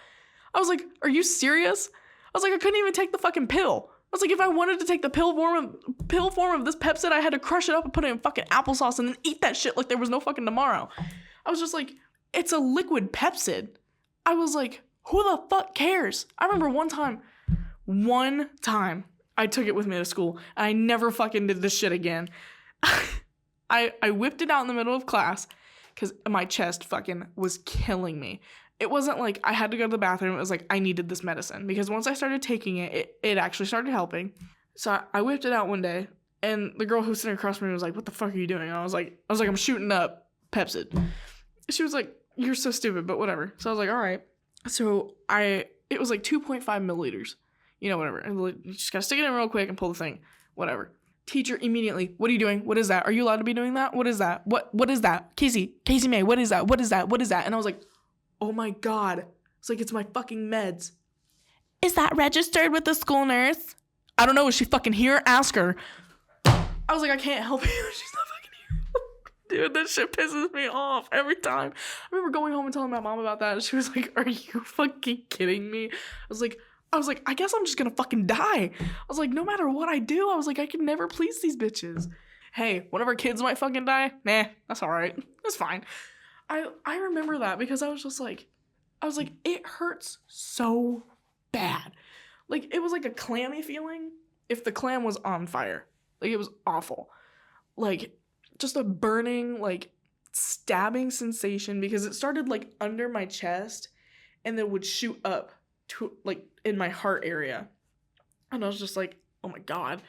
I was like, are you serious? I was like, I couldn't even take the fucking pill. I was like, if I wanted to take the pill form of this Pepsid, I had to crush it up and put it in fucking applesauce and then eat that shit like there was no fucking tomorrow. I was just like, it's a liquid Pepsid. I was like, who the fuck cares? I remember one time, I took it with me to school and I never fucking did this shit again. I whipped it out in the middle of class because my chest fucking was killing me. It wasn't like I had to go to the bathroom. It was like I needed this medicine because once I started taking it, it actually started helping. So I whipped it out one day and the girl who was sitting across from me was like, what the fuck are you doing? And I was like, I'm shooting up Pepsid. She was like, you're so stupid, but whatever. So I was like, all right. So it was like 2.5 milliliters, whatever. And you just gotta stick it in real quick and pull the thing, whatever. Teacher immediately, what are you doing? What is that? Are you allowed to be doing that? What is that? What is that? Kayce May, what is that? What is that? What is that? And I was like, oh my God. It's like, it's my fucking meds. Is that registered with the school nurse? I don't know. Is she fucking here? Ask her. I was like, I can't help you. She's not fucking here. Dude, that shit pisses me off every time. I remember going home and telling my mom about that. And she was like, are you fucking kidding me? I was like, I guess I'm just gonna fucking die. I was like, no matter what I do, I was like, I can never please these bitches. Hey, one of our kids might fucking die. Nah, that's all right. That's fine. I remember that because I was like, it hurts so bad. Like, it was like a clammy feeling if the clam was on fire. Like, it was awful. Like, just a burning, like, stabbing sensation because it started, like, under my chest and then would shoot up to, like, in my heart area. And I was just like, oh my God.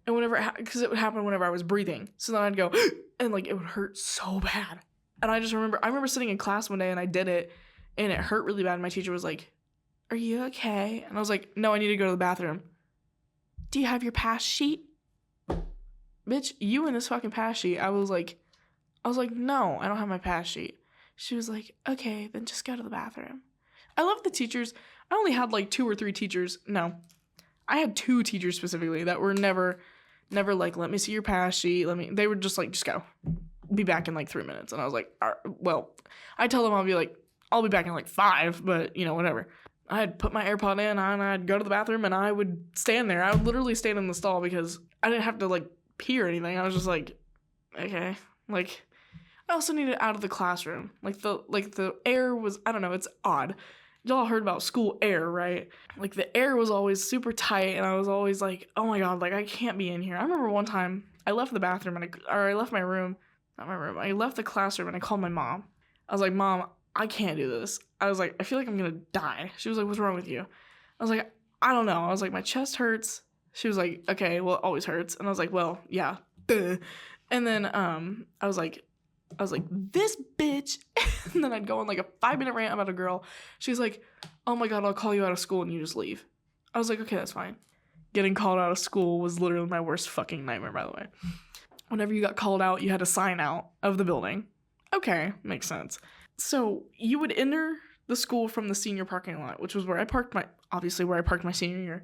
And whenever, because it would happen whenever I was breathing. So then I'd go, and, like, it would hurt so bad. And I remember sitting in class one day and I did it and it hurt really bad. And my teacher was like, are you okay? And I was like, no, I need to go to the bathroom. Do you have your pass sheet? Bitch, you and this fucking pass sheet. I was like, no, I don't have my pass sheet. She was like, okay, then just go to the bathroom. I love the teachers. I only had like 2 or 3 teachers. No, I had 2 teachers specifically that were never like, let me see your pass sheet. They were just like, just go. Be back in like 3 minutes. And I was like, well, I tell them I'll be back in like 5, but whatever. I'd put my AirPod in and I'd go to the bathroom and I would stand there. I would literally stand in the stall because I didn't have to like pee or anything. I was just like, okay. Like, I also needed out of the classroom. Like the air was, I don't know, it's odd. Y'all heard about school air, right? Like the air was always super tight and I was always like, oh my God, like I can't be in here. I remember one time I left the bathroom I left my room. Not my room. I left the classroom and I called my mom. I was like, Mom, I can't do this. I was like, I feel like I'm going to die. She was like, what's wrong with you? I was like, I don't know. I was like, my chest hurts. She was like, okay, well, it always hurts. And I was like, well, yeah. Duh. And then I was like, this bitch. And then I'd go on like a 5-minute rant about a girl. She's like, oh my God, I'll call you out of school and you just leave. I was like, okay, that's fine. Getting called out of school was literally my worst fucking nightmare, by the way. Whenever you got called out, you had to sign out of the building. Okay, makes sense. So you would enter the school from the senior parking lot, which was where I parked my senior year.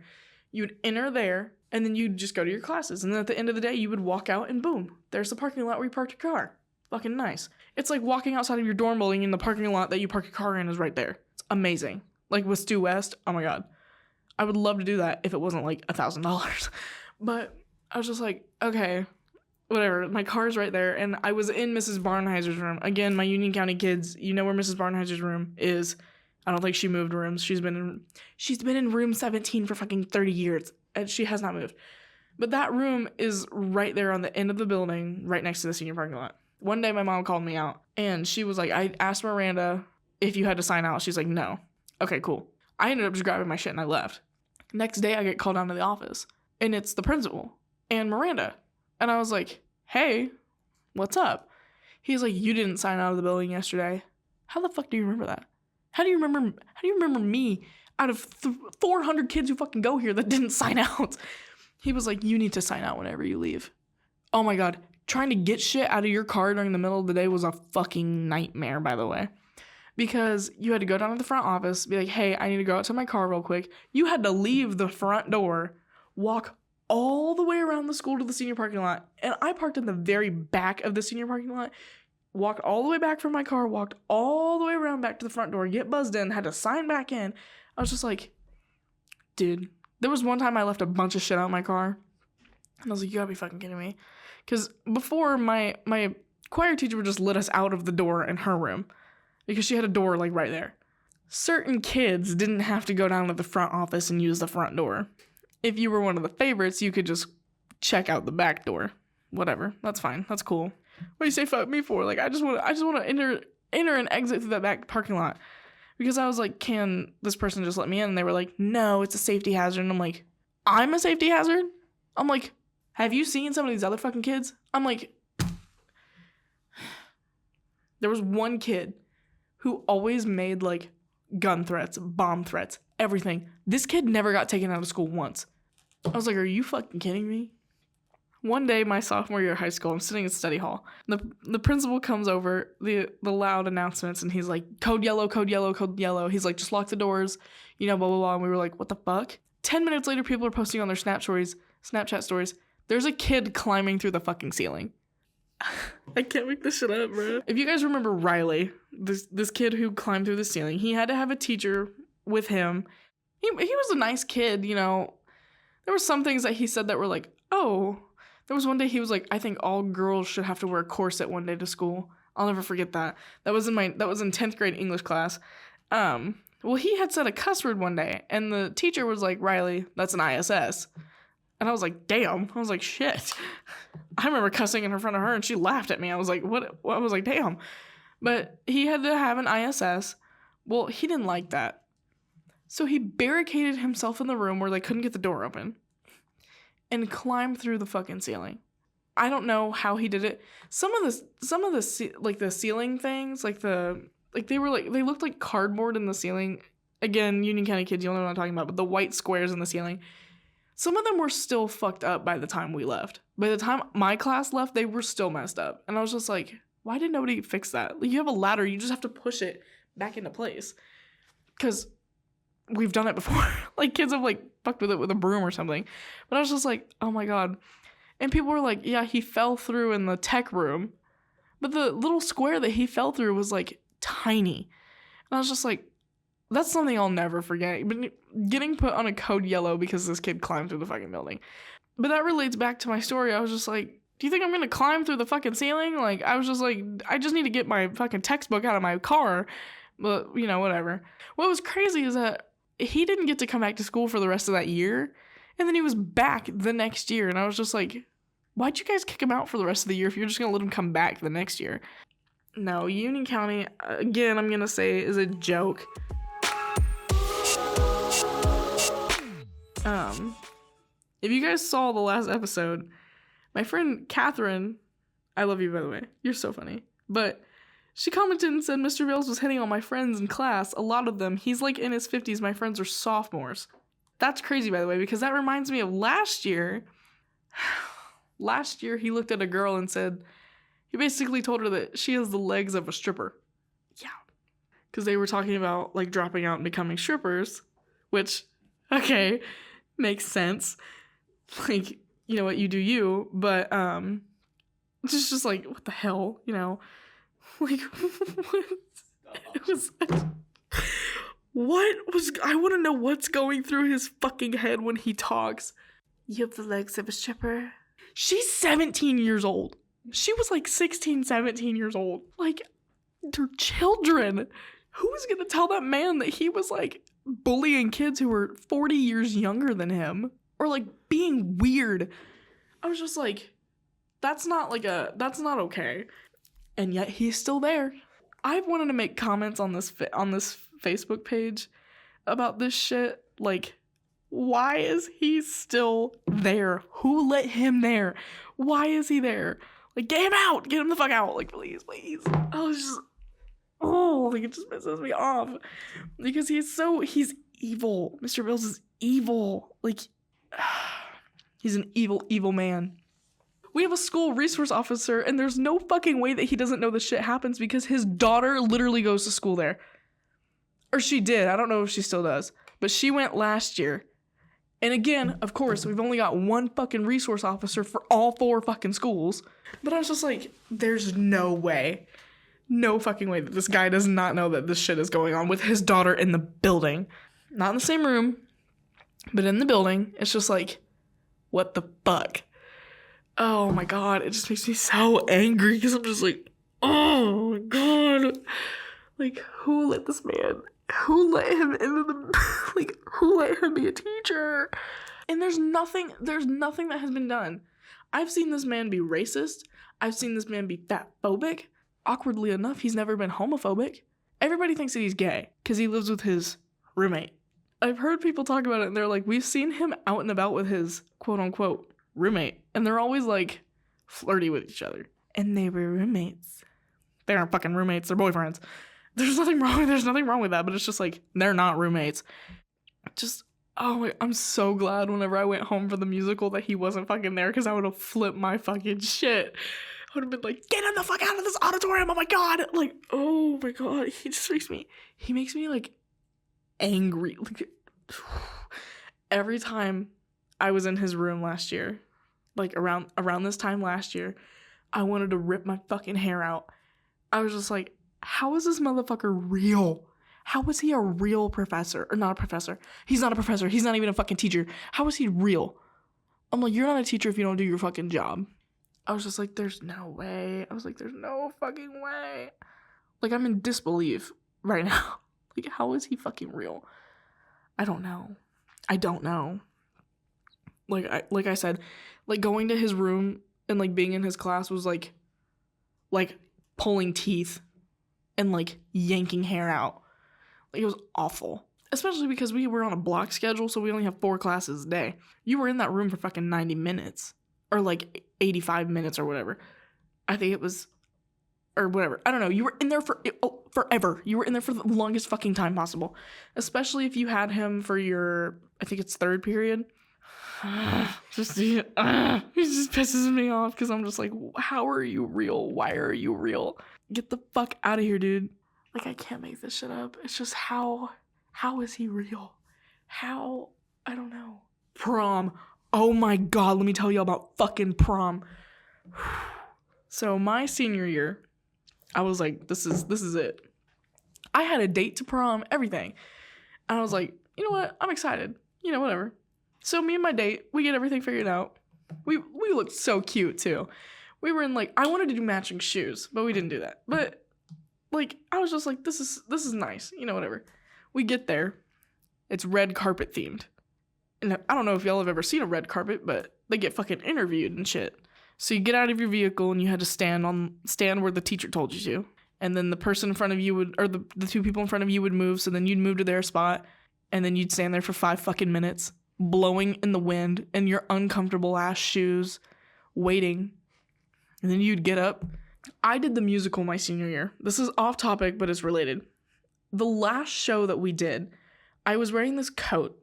You would enter there, and then you'd just go to your classes. And then at the end of the day, you would walk out, and boom, there's the parking lot where you parked your car. Fucking nice. It's like walking outside of your dorm building and the parking lot that you park your car in is right there. It's amazing. Like with Stu West, oh my God. I would love to do that if it wasn't like $1,000. But I was just like, okay, whatever, my car's right there, and I was in Mrs. Barnheiser's room. Again, my Union County kids, you know where Mrs. Barnheiser's room is. I don't think she moved rooms. She's been in room 17 for fucking 30 years, and she has not moved. But that room is right there on the end of the building, right next to the senior parking lot. One day, my mom called me out, and she was like, I asked Miranda if you had to sign out. She's like, no. Okay, cool. I ended up just grabbing my shit, and I left. Next day, I get called down to the office, and it's the principal and Miranda. And I was like, hey, what's up? He's like, you didn't sign out of the building yesterday. How the fuck do you remember that? How do you remember me out of 400 kids who fucking go here that didn't sign out? He was like, you need to sign out whenever you leave. Oh my God. Trying to get shit out of your car during the middle of the day was a fucking nightmare, by the way. because you had to go down to the front office, be like, hey, I need to go out to my car real quick. You had to leave the front door, walk all the way around the school to the senior parking lot. And I parked in the very back of the senior parking lot, walked all the way back from my car, walked all the way around back to the front door, get buzzed in, had to sign back in. I was just like, dude, there was one time I left a bunch of shit out in my car. And I was like, you gotta be fucking kidding me. Because before, my choir teacher would just let us out of the door in her room because she had a door like right there. Certain kids didn't have to go down to the front office and use the front door. If you were one of the favorites, you could just check out the back door. Whatever. That's fine. That's cool. What do you say fuck me for? Like, I just want to enter and exit through that back parking lot. Because I was like, can this person just let me in? And they were like, no, it's a safety hazard. And I'm like, I'm a safety hazard? I'm like, have you seen some of these other fucking kids? I'm like, there was one kid who always made like gun threats, bomb threats, everything. This kid never got taken out of school once. I was like, are you fucking kidding me? One day, my sophomore year of high school, I'm sitting in study hall. The principal comes over, the loud announcements, and he's like, code yellow, code yellow, code yellow. He's like, just lock the doors, you know, blah, blah, blah. And we were like, what the fuck? 10 minutes later, people are posting on their Snapchat stories. There's a kid climbing through the fucking ceiling. I can't make this shit up, bro. If you guys remember Riley, this kid who climbed through the ceiling, he had to have a teacher with him. He was a nice kid, you know. There were some things that he said that were like, oh. There was one day he was like, I think all girls should have to wear a corset one day to school. I'll never forget that. That was in 10th grade English class. Well, he had said a cuss word one day, and the teacher was like, Riley, that's an ISS. And I was like, damn. I was like, shit. I remember cussing in front of her, and she laughed at me. I was like, what? I was like, damn. But he had to have an ISS. Well, he didn't like that. So he barricaded himself in the room where they couldn't get the door open and climbed through the fucking ceiling. I don't know how he did it. Some of the like the ceiling things, they looked like cardboard in the ceiling. Again, Union County kids, you'll know what I'm talking about, but the white squares in the ceiling. Some of them were still fucked up by the time we left. By the time my class left, they were still messed up. And I was just like, why did nobody fix that? Like, you have a ladder, you just have to push it back into place. Because we've done it before. Like, kids have, like, fucked with it with a broom or something. But I was just like, oh my god. And people were like, yeah, he fell through in the tech room. But the little square that he fell through was, like, tiny. And I was just like, that's something I'll never forget. But getting put on a code yellow because this kid climbed through the fucking building. But that relates back to my story. I was just like, do you think I'm going to climb through the fucking ceiling? Like, I was just like, I just need to get my fucking textbook out of my car. But, you know, whatever. What was crazy is that he didn't get to come back to school for the rest of that year. And then he was back the next year. And I was just like, why'd you guys kick him out for the rest of the year if you're just going to let him come back the next year? No, Union County, again, I'm going to say is a joke. If you guys saw the last episode, my friend Catherine, I love you by the way, you're so funny, but she commented and said Mr. Bales was hitting on my friends in class, a lot of them. He's like in his 50s, my friends are sophomores. That's crazy by the way, because that reminds me of last year. Last year he looked at a girl and said, he basically told her that she has the legs of a stripper. Yeah. Because they were talking about like dropping out and becoming strippers, which, okay, makes sense. Like, you know what, you do you, but it's just like, what the hell, you know? Like, I want to know what's going through his fucking head when he talks. You have the legs of a stripper. She's 17 years old. She was like 16, 17 years old. Like, they're children. Who was gonna tell that man that he was like bullying kids who were 40 years younger than him? Or like being weird. I was just like, that's not okay. And yet he's still there. I've wanted to make comments on this Facebook page about this shit. Like, why is he still there? Who let him there? Why is he there? Like, get him out! Get him the fuck out! Like, please, please. Like, it just pisses me off. Because he's evil. Mr. Bales is evil. Like, he's an evil, evil man. We have a school resource officer, and there's no fucking way that he doesn't know this shit happens because his daughter literally goes to school there. Or she did. I don't know if she still does. But she went last year. And again, of course, we've only got one fucking resource officer for all 4 fucking schools. But I was just like, there's no way. No fucking way that this guy does not know that this shit is going on with his daughter in the building. Not in the same room, but in the building. It's just like, what the fuck? Oh my god, it just makes me so angry because I'm just like, oh my god. Like, who let this man, who let him into the, like, who let him be a teacher? And there's nothing that has been done. I've seen this man be racist. I've seen this man be fatphobic. Awkwardly enough, he's never been homophobic. Everybody thinks that he's gay because he lives with his roommate. I've heard people talk about it and they're like, we've seen him out and about with his quote-unquote roommate, and they're always like flirty with each other, and they were roommates. They aren't fucking roommates, they're boyfriends. There's nothing wrong with that, but it's just like, they're not roommates. Just, oh my, I'm so glad whenever I went home for the musical that he wasn't fucking there, because I would have flipped my fucking shit. I would have been like, get him the fuck out of this auditorium, oh my god. Like, oh my god, he makes me like angry. Like, every time I was in his room last year, like around this time last year, I wanted to rip my fucking hair out. I was just like, how is this motherfucker real? How is he a real professor? Or not a professor. He's not a professor. He's not even a fucking teacher. How is he real? I'm like, you're not a teacher if you don't do your fucking job. I was just like, there's no way. I was like, there's no fucking way. Like, I'm in disbelief right now. Like, how is he fucking real? I don't know. Like I said, like going to his room and like being in his class was like pulling teeth and like yanking hair out. Like, it was awful. Especially because we were on a block schedule, so we only have 4 classes a day. You were in that room for fucking 90 minutes. Or like 85 minutes or whatever. I think it was, or whatever. I don't know. You were in there for forever. You were in there for the longest fucking time possible. Especially if you had him for your, I think it's 3rd period. He just pisses me off because I'm just like, how are you real? Why are you real? Get the fuck out of here, dude. Like, I can't make this shit up. It's just how is he real? How? I don't know. Prom. Oh my god, let me tell you about fucking prom. So my senior year, I was like, this is it. I had a date to prom, everything. And I was like, you know what? I'm excited. You know, whatever. So me and my date, we get everything figured out. We looked so cute too. We were in like, I wanted to do matching shoes, but we didn't do that. But like, I was just like, this is nice. You know, whatever. We get there. It's red carpet themed. And I don't know if y'all have ever seen a red carpet, but they get fucking interviewed and shit. So you get out of your vehicle and you had to stand where the teacher told you to. And then the person in front of you would, or the 2 people in front of you would move. So then you'd move to their spot. And then you'd stand there for 5 fucking minutes, blowing in the wind in your uncomfortable ass shoes, waiting. And then you'd get up. I did the musical my senior year. This is off topic, but it's related. The last show that we did, I was wearing this coat.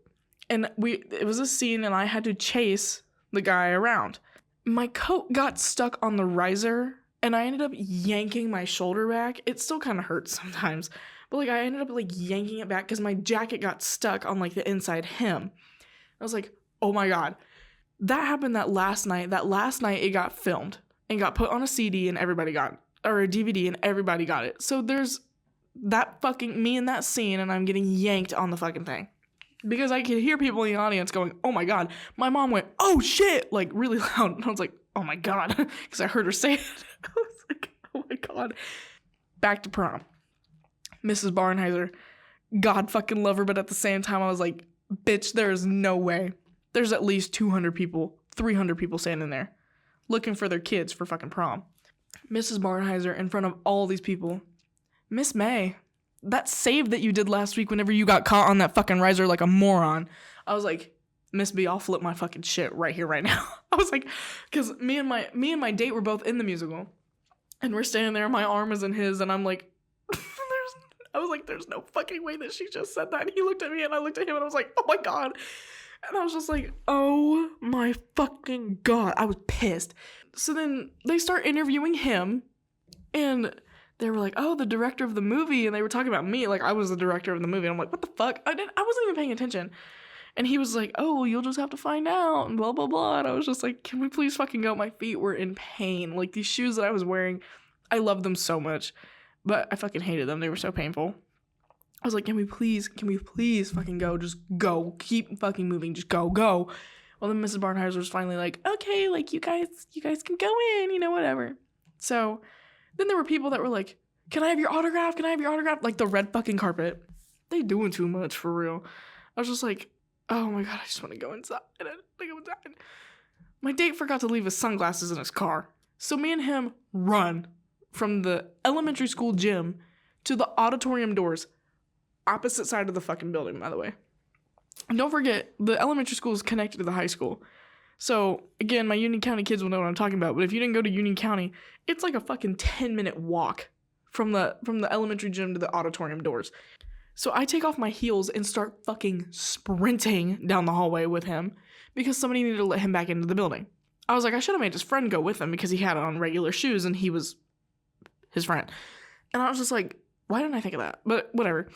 And it was a scene and I had to chase the guy around. My coat got stuck on the riser and I ended up yanking my shoulder back. It still kind of hurts sometimes. But like, I ended up like yanking it back because my jacket got stuck on like the inside hem. I was like, oh my god. That happened that last night. That last night it got filmed and got put on a CD and everybody got it. Or a DVD and everybody got it. So there's that fucking me in that scene and I'm getting yanked on the fucking thing. Because I could hear people in the audience going, oh my god. My mom went, oh shit, like really loud. And I was like, oh my god. Because I heard her say it. I was like, oh my god. Back to prom. Mrs. Barnheiser. God fucking love her. But at the same time, I was like, bitch, there is no way. There's at least 200 people, 300 people standing there looking for their kids for fucking prom. Mrs. Barnheiser in front of all these people. Miss May. That save that you did last week whenever you got caught on that fucking riser like a moron. I was like, Miss B, I'll flip my fucking shit right here, right now. I was like, because me and my date were both in the musical. And we're standing there, my arm is in his, and I'm like, I was like, there's no fucking way that she just said that. And he looked at me and I looked at him and I was like, oh my god. And I was just like, oh my fucking God. I was pissed. So then they start interviewing him, and they were like, oh, the director of the movie. And they were talking about me like I was the director of the movie. And I'm like, what the fuck? I wasn't even paying attention. And he was like, oh, well, you'll just have to find out, and blah, blah, blah. And I was just like, can we please fucking go? My feet were in pain. Like, these shoes that I was wearing, I love them so much, but I fucking hated them. They were so painful. I was like, can we please fucking go? Just go. Keep fucking moving. Just go. Well, then Mrs. Barnheiser was finally like, okay, like, you guys can go in, whatever. So then there were people that were like, can I have your autograph? Like, the red fucking carpet. They doing too much, for real. I was just like, oh my God, I just want to go inside. My date forgot to leave his sunglasses in his car. So me and him run from the elementary school gym to the auditorium doors, opposite side of the fucking building, by the way. And don't forget, the elementary school is connected to the high school. So, again, my Union County kids will know what I'm talking about, but if you didn't go to Union County, it's like a fucking 10-minute walk from the elementary gym to the auditorium doors. So I take off my heels and start fucking sprinting down the hallway with him because somebody needed to let him back into the building. I was like, I should have made his friend go with him because he had on regular shoes and he was his friend. And I was just like, why didn't I think of that? But whatever.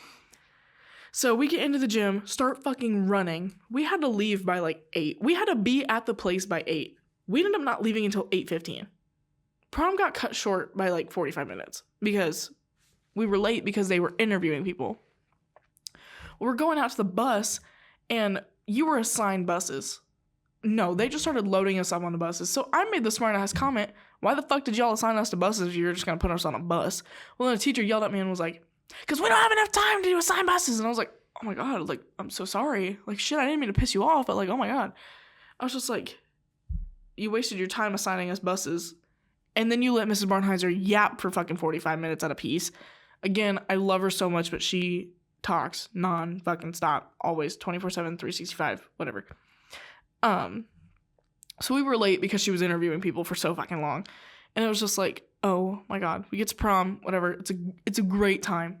So we get into the gym, start fucking running. We had to leave by like 8. We had to be at the place by 8. We ended up not leaving until 8:15. Prom got cut short by like 45 minutes because we were late because they were interviewing people. We're going out to the bus, and you were assigned buses. No, they just started loading us up on the buses. So I made the smart-ass comment, why the fuck did y'all assign us to buses if you were just going to put us on a bus? Well, then the teacher yelled at me and was like, because we don't have enough time to do assigned buses. And I was like, oh my God, like, I'm so sorry. Like, shit, I didn't mean to piss you off, but like, oh my God. I was just like, you wasted your time assigning us buses, and then you let Mrs. Barnheiser yap for fucking 45 minutes at a piece. Again, I love her so much, but she talks non-fucking stop, always 24/7, 365, whatever. So we were late because she was interviewing people for so fucking long, and it was just like, oh my God, we get to prom, whatever. It's a great time.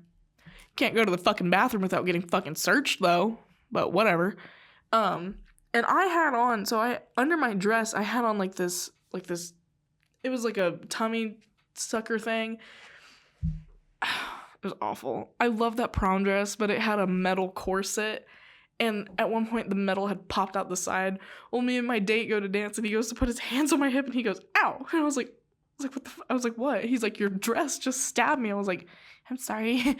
Can't go to the fucking bathroom without getting fucking searched though, but whatever. And I had on, under my dress, I had on like this, it was like a tummy sucker thing. It was awful. I love that prom dress, but it had a metal corset, and at one point the metal had popped out the side. Well, me and my date go to dance, and he goes to put his hands on my hip, and he goes, ow! And I was like, what the I was like, what? He's like, your dress just stabbed me. I was like, I'm sorry.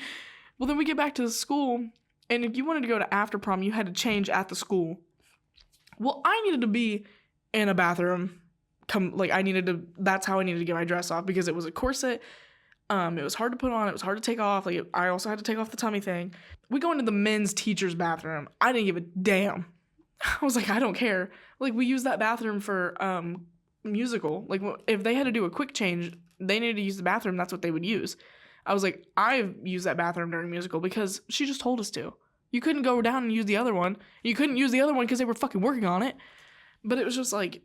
Well, then we get back to the school, and if you wanted to go to after prom, you had to change at the school. Well, I needed to be in a bathroom. That's how I needed to get my dress off, because it was a corset. It was hard to put on. It was hard to take off. Like, I also had to take off the tummy thing. We go into the men's teacher's bathroom. I didn't give a damn. I was like, I don't care. Like, we use that bathroom for musical. Like, if they had to do a quick change, they needed to use the bathroom. That's what they would use. I was like, I've used that bathroom during musical because she just told us to. You couldn't go down and use the other one. You couldn't use the other one because they were fucking working on it. But it was just like,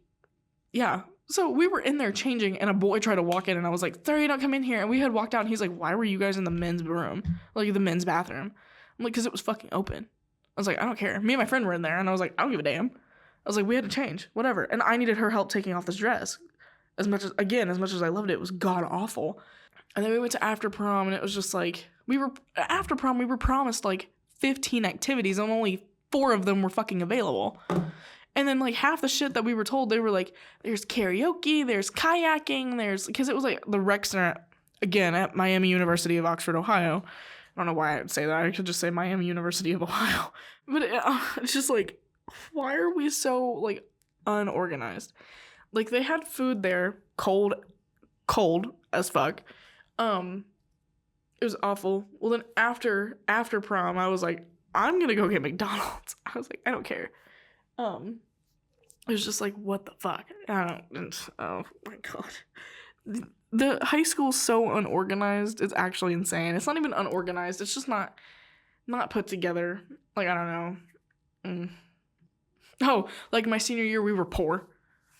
yeah. So we were in there changing, and a boy tried to walk in, and I was like, sorry, don't come in here. And we had walked out, and he's like, why were you guys in the men's room? Like, the men's bathroom. I'm like, because it was fucking open. I was like, I don't care. Me and my friend were in there, and I was like, I don't give a damn. I was like, we had to change, whatever. And I needed her help taking off this dress. As much as I loved it, it was god awful. And then we went to after prom, and it was just like, after prom, we were promised like 15 activities, and only 4 of them were fucking available. And then, like, half the shit that we were told, they were like, there's karaoke, there's kayaking, because it was, like, the rec center, again, at Miami University of Oxford, Ohio. I don't know why I would say that. I could just say Miami University of Ohio. But it's just, like, why are we so, like, unorganized? Like, they had food there, cold as fuck. It was awful. Well, then after prom, I was like, I'm gonna go get McDonald's. I was like, I don't care. It was just like, what the fuck? Oh my God. The high school's so unorganized. It's actually insane. It's not even unorganized. It's just not put together. Like, I don't know. Oh, like my senior year, we were poor.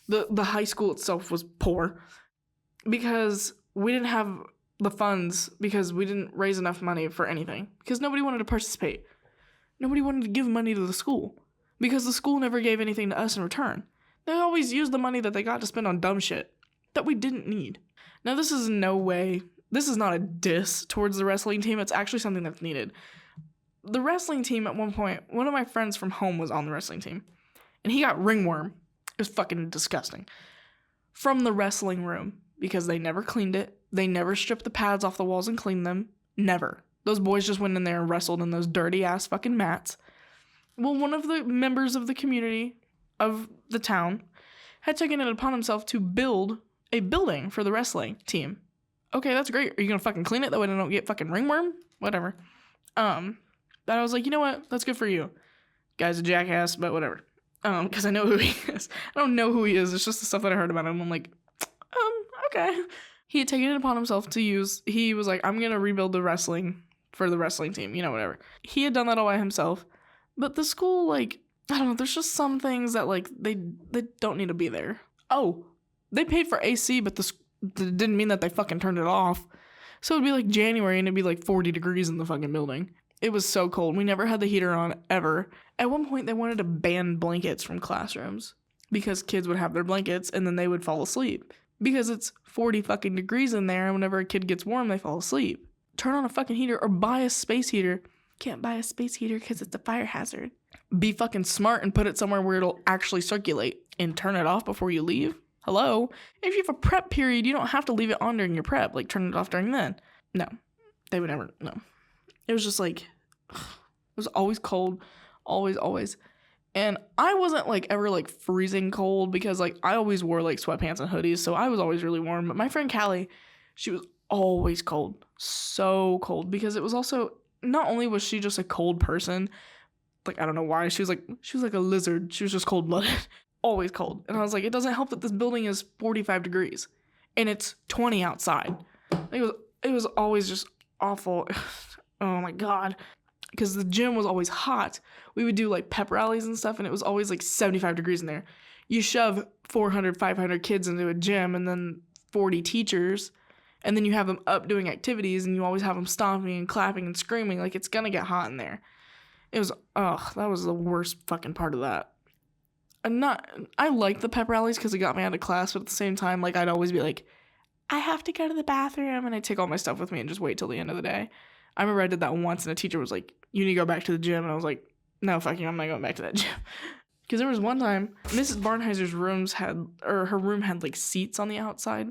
The high school itself was poor because we didn't have the funds, because we didn't raise enough money for anything, because nobody wanted to participate. Nobody wanted to give money to the school. because the school never gave anything to us in return. They always used the money that they got to spend on dumb shit that we didn't need. Now, this is not a diss towards the wrestling team. It's actually something that's needed. The wrestling team at one point, one of my friends from home was on the wrestling team, and he got ringworm. It was fucking disgusting. From the wrestling room, because they never cleaned it. They never stripped the pads off the walls and cleaned them. Never. Those boys just went in there and wrestled in those dirty ass fucking mats. Well, one of the members of the community of the town had taken it upon himself to build a building for the wrestling team. Okay, that's great. Are you gonna fucking clean it that way they don't get fucking ringworm? Whatever. But I was like, you know what? That's good for you. Guy's a jackass, but whatever. Because I know who he is. I don't know who he is. It's just the stuff that I heard about him. I'm like, okay. He had taken it upon himself to use. He was like, I'm gonna rebuild the wrestling for the wrestling team. You know, whatever. He had done that all by himself. But the school, like, I don't know. There's just some things that like they don't need to be there. Oh, they paid for AC, but that didn't mean that they fucking turned it off. So it'd be like January and it'd be like 40 degrees in the fucking building. It was so cold. We never had the heater on ever. At one point, they wanted to ban blankets from classrooms because kids would have their blankets and then they would fall asleep. Because it's 40 fucking degrees in there, and whenever a kid gets warm, they fall asleep. Turn on a fucking heater or buy a space heater. Can't buy a space heater because it's a fire hazard. Be fucking smart and put it somewhere where it'll actually circulate and turn it off before you leave. Hello? If you have a prep period, you don't have to leave it on during your prep. Like, turn it off during then. No. They would never. No. It was just like, it was always cold. Always. And I wasn't like ever like freezing cold because like I always wore like sweatpants and hoodies. So I was always really warm. But my friend Callie, she was always cold. So cold. Because it was also, not only was she just a cold person, like I don't know why, she was like a lizard. She was just cold-blooded. Always cold. And I was like, it doesn't help that this building is 45 degrees and it's 20 outside. It was always just awful. Oh my God. Because the gym was always hot. We would do like pep rallies and stuff and it was always like 75 degrees in there. You shove 400, 500 kids into a gym and then 40 teachers and then you have them up doing activities and you always have them stomping and clapping and screaming. Like it's gonna get hot in there. It was, that was the worst fucking part of that. I liked the pep rallies because it got me out of class, but at the same time, like, I'd always be like, I have to go to the bathroom, and I'd take all my stuff with me and just wait till the end of the day. I remember I did that once, and a teacher was like, you need to go back to the gym, and I was like, no, fuck you, I'm not going back to that gym. Because there was one time, Mrs. Barnheiser's her room had, like, seats on the outside,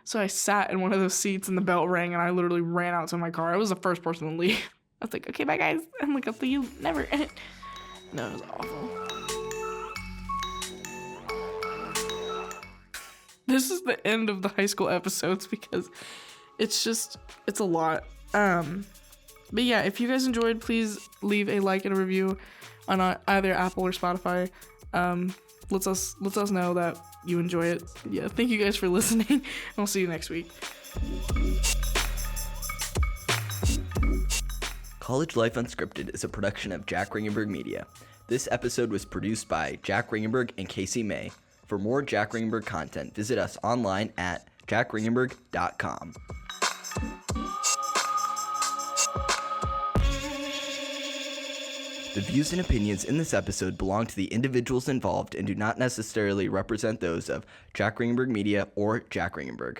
so I sat in one of those seats, and the bell rang, and I literally ran out to my car. I was the first person to leave. I was like, okay, bye, guys. I'm like, I'll see you never. No, it was awful. This is the end of the high school episodes because it's a lot. But yeah, if you guys enjoyed, please leave a like and a review on either Apple or Spotify. Lets us know that you enjoy it. Yeah, thank you guys for listening, and I'll see you next week. College Life Unscripted is a production of Jack Ringenberg Media. This episode was produced by Jack Ringenberg and Kayce May. For more Jack Ringenberg content, visit us online at jackringenberg.com. The views and opinions in this episode belong to the individuals involved and do not necessarily represent those of Jack Ringenberg Media or Jack Ringenberg.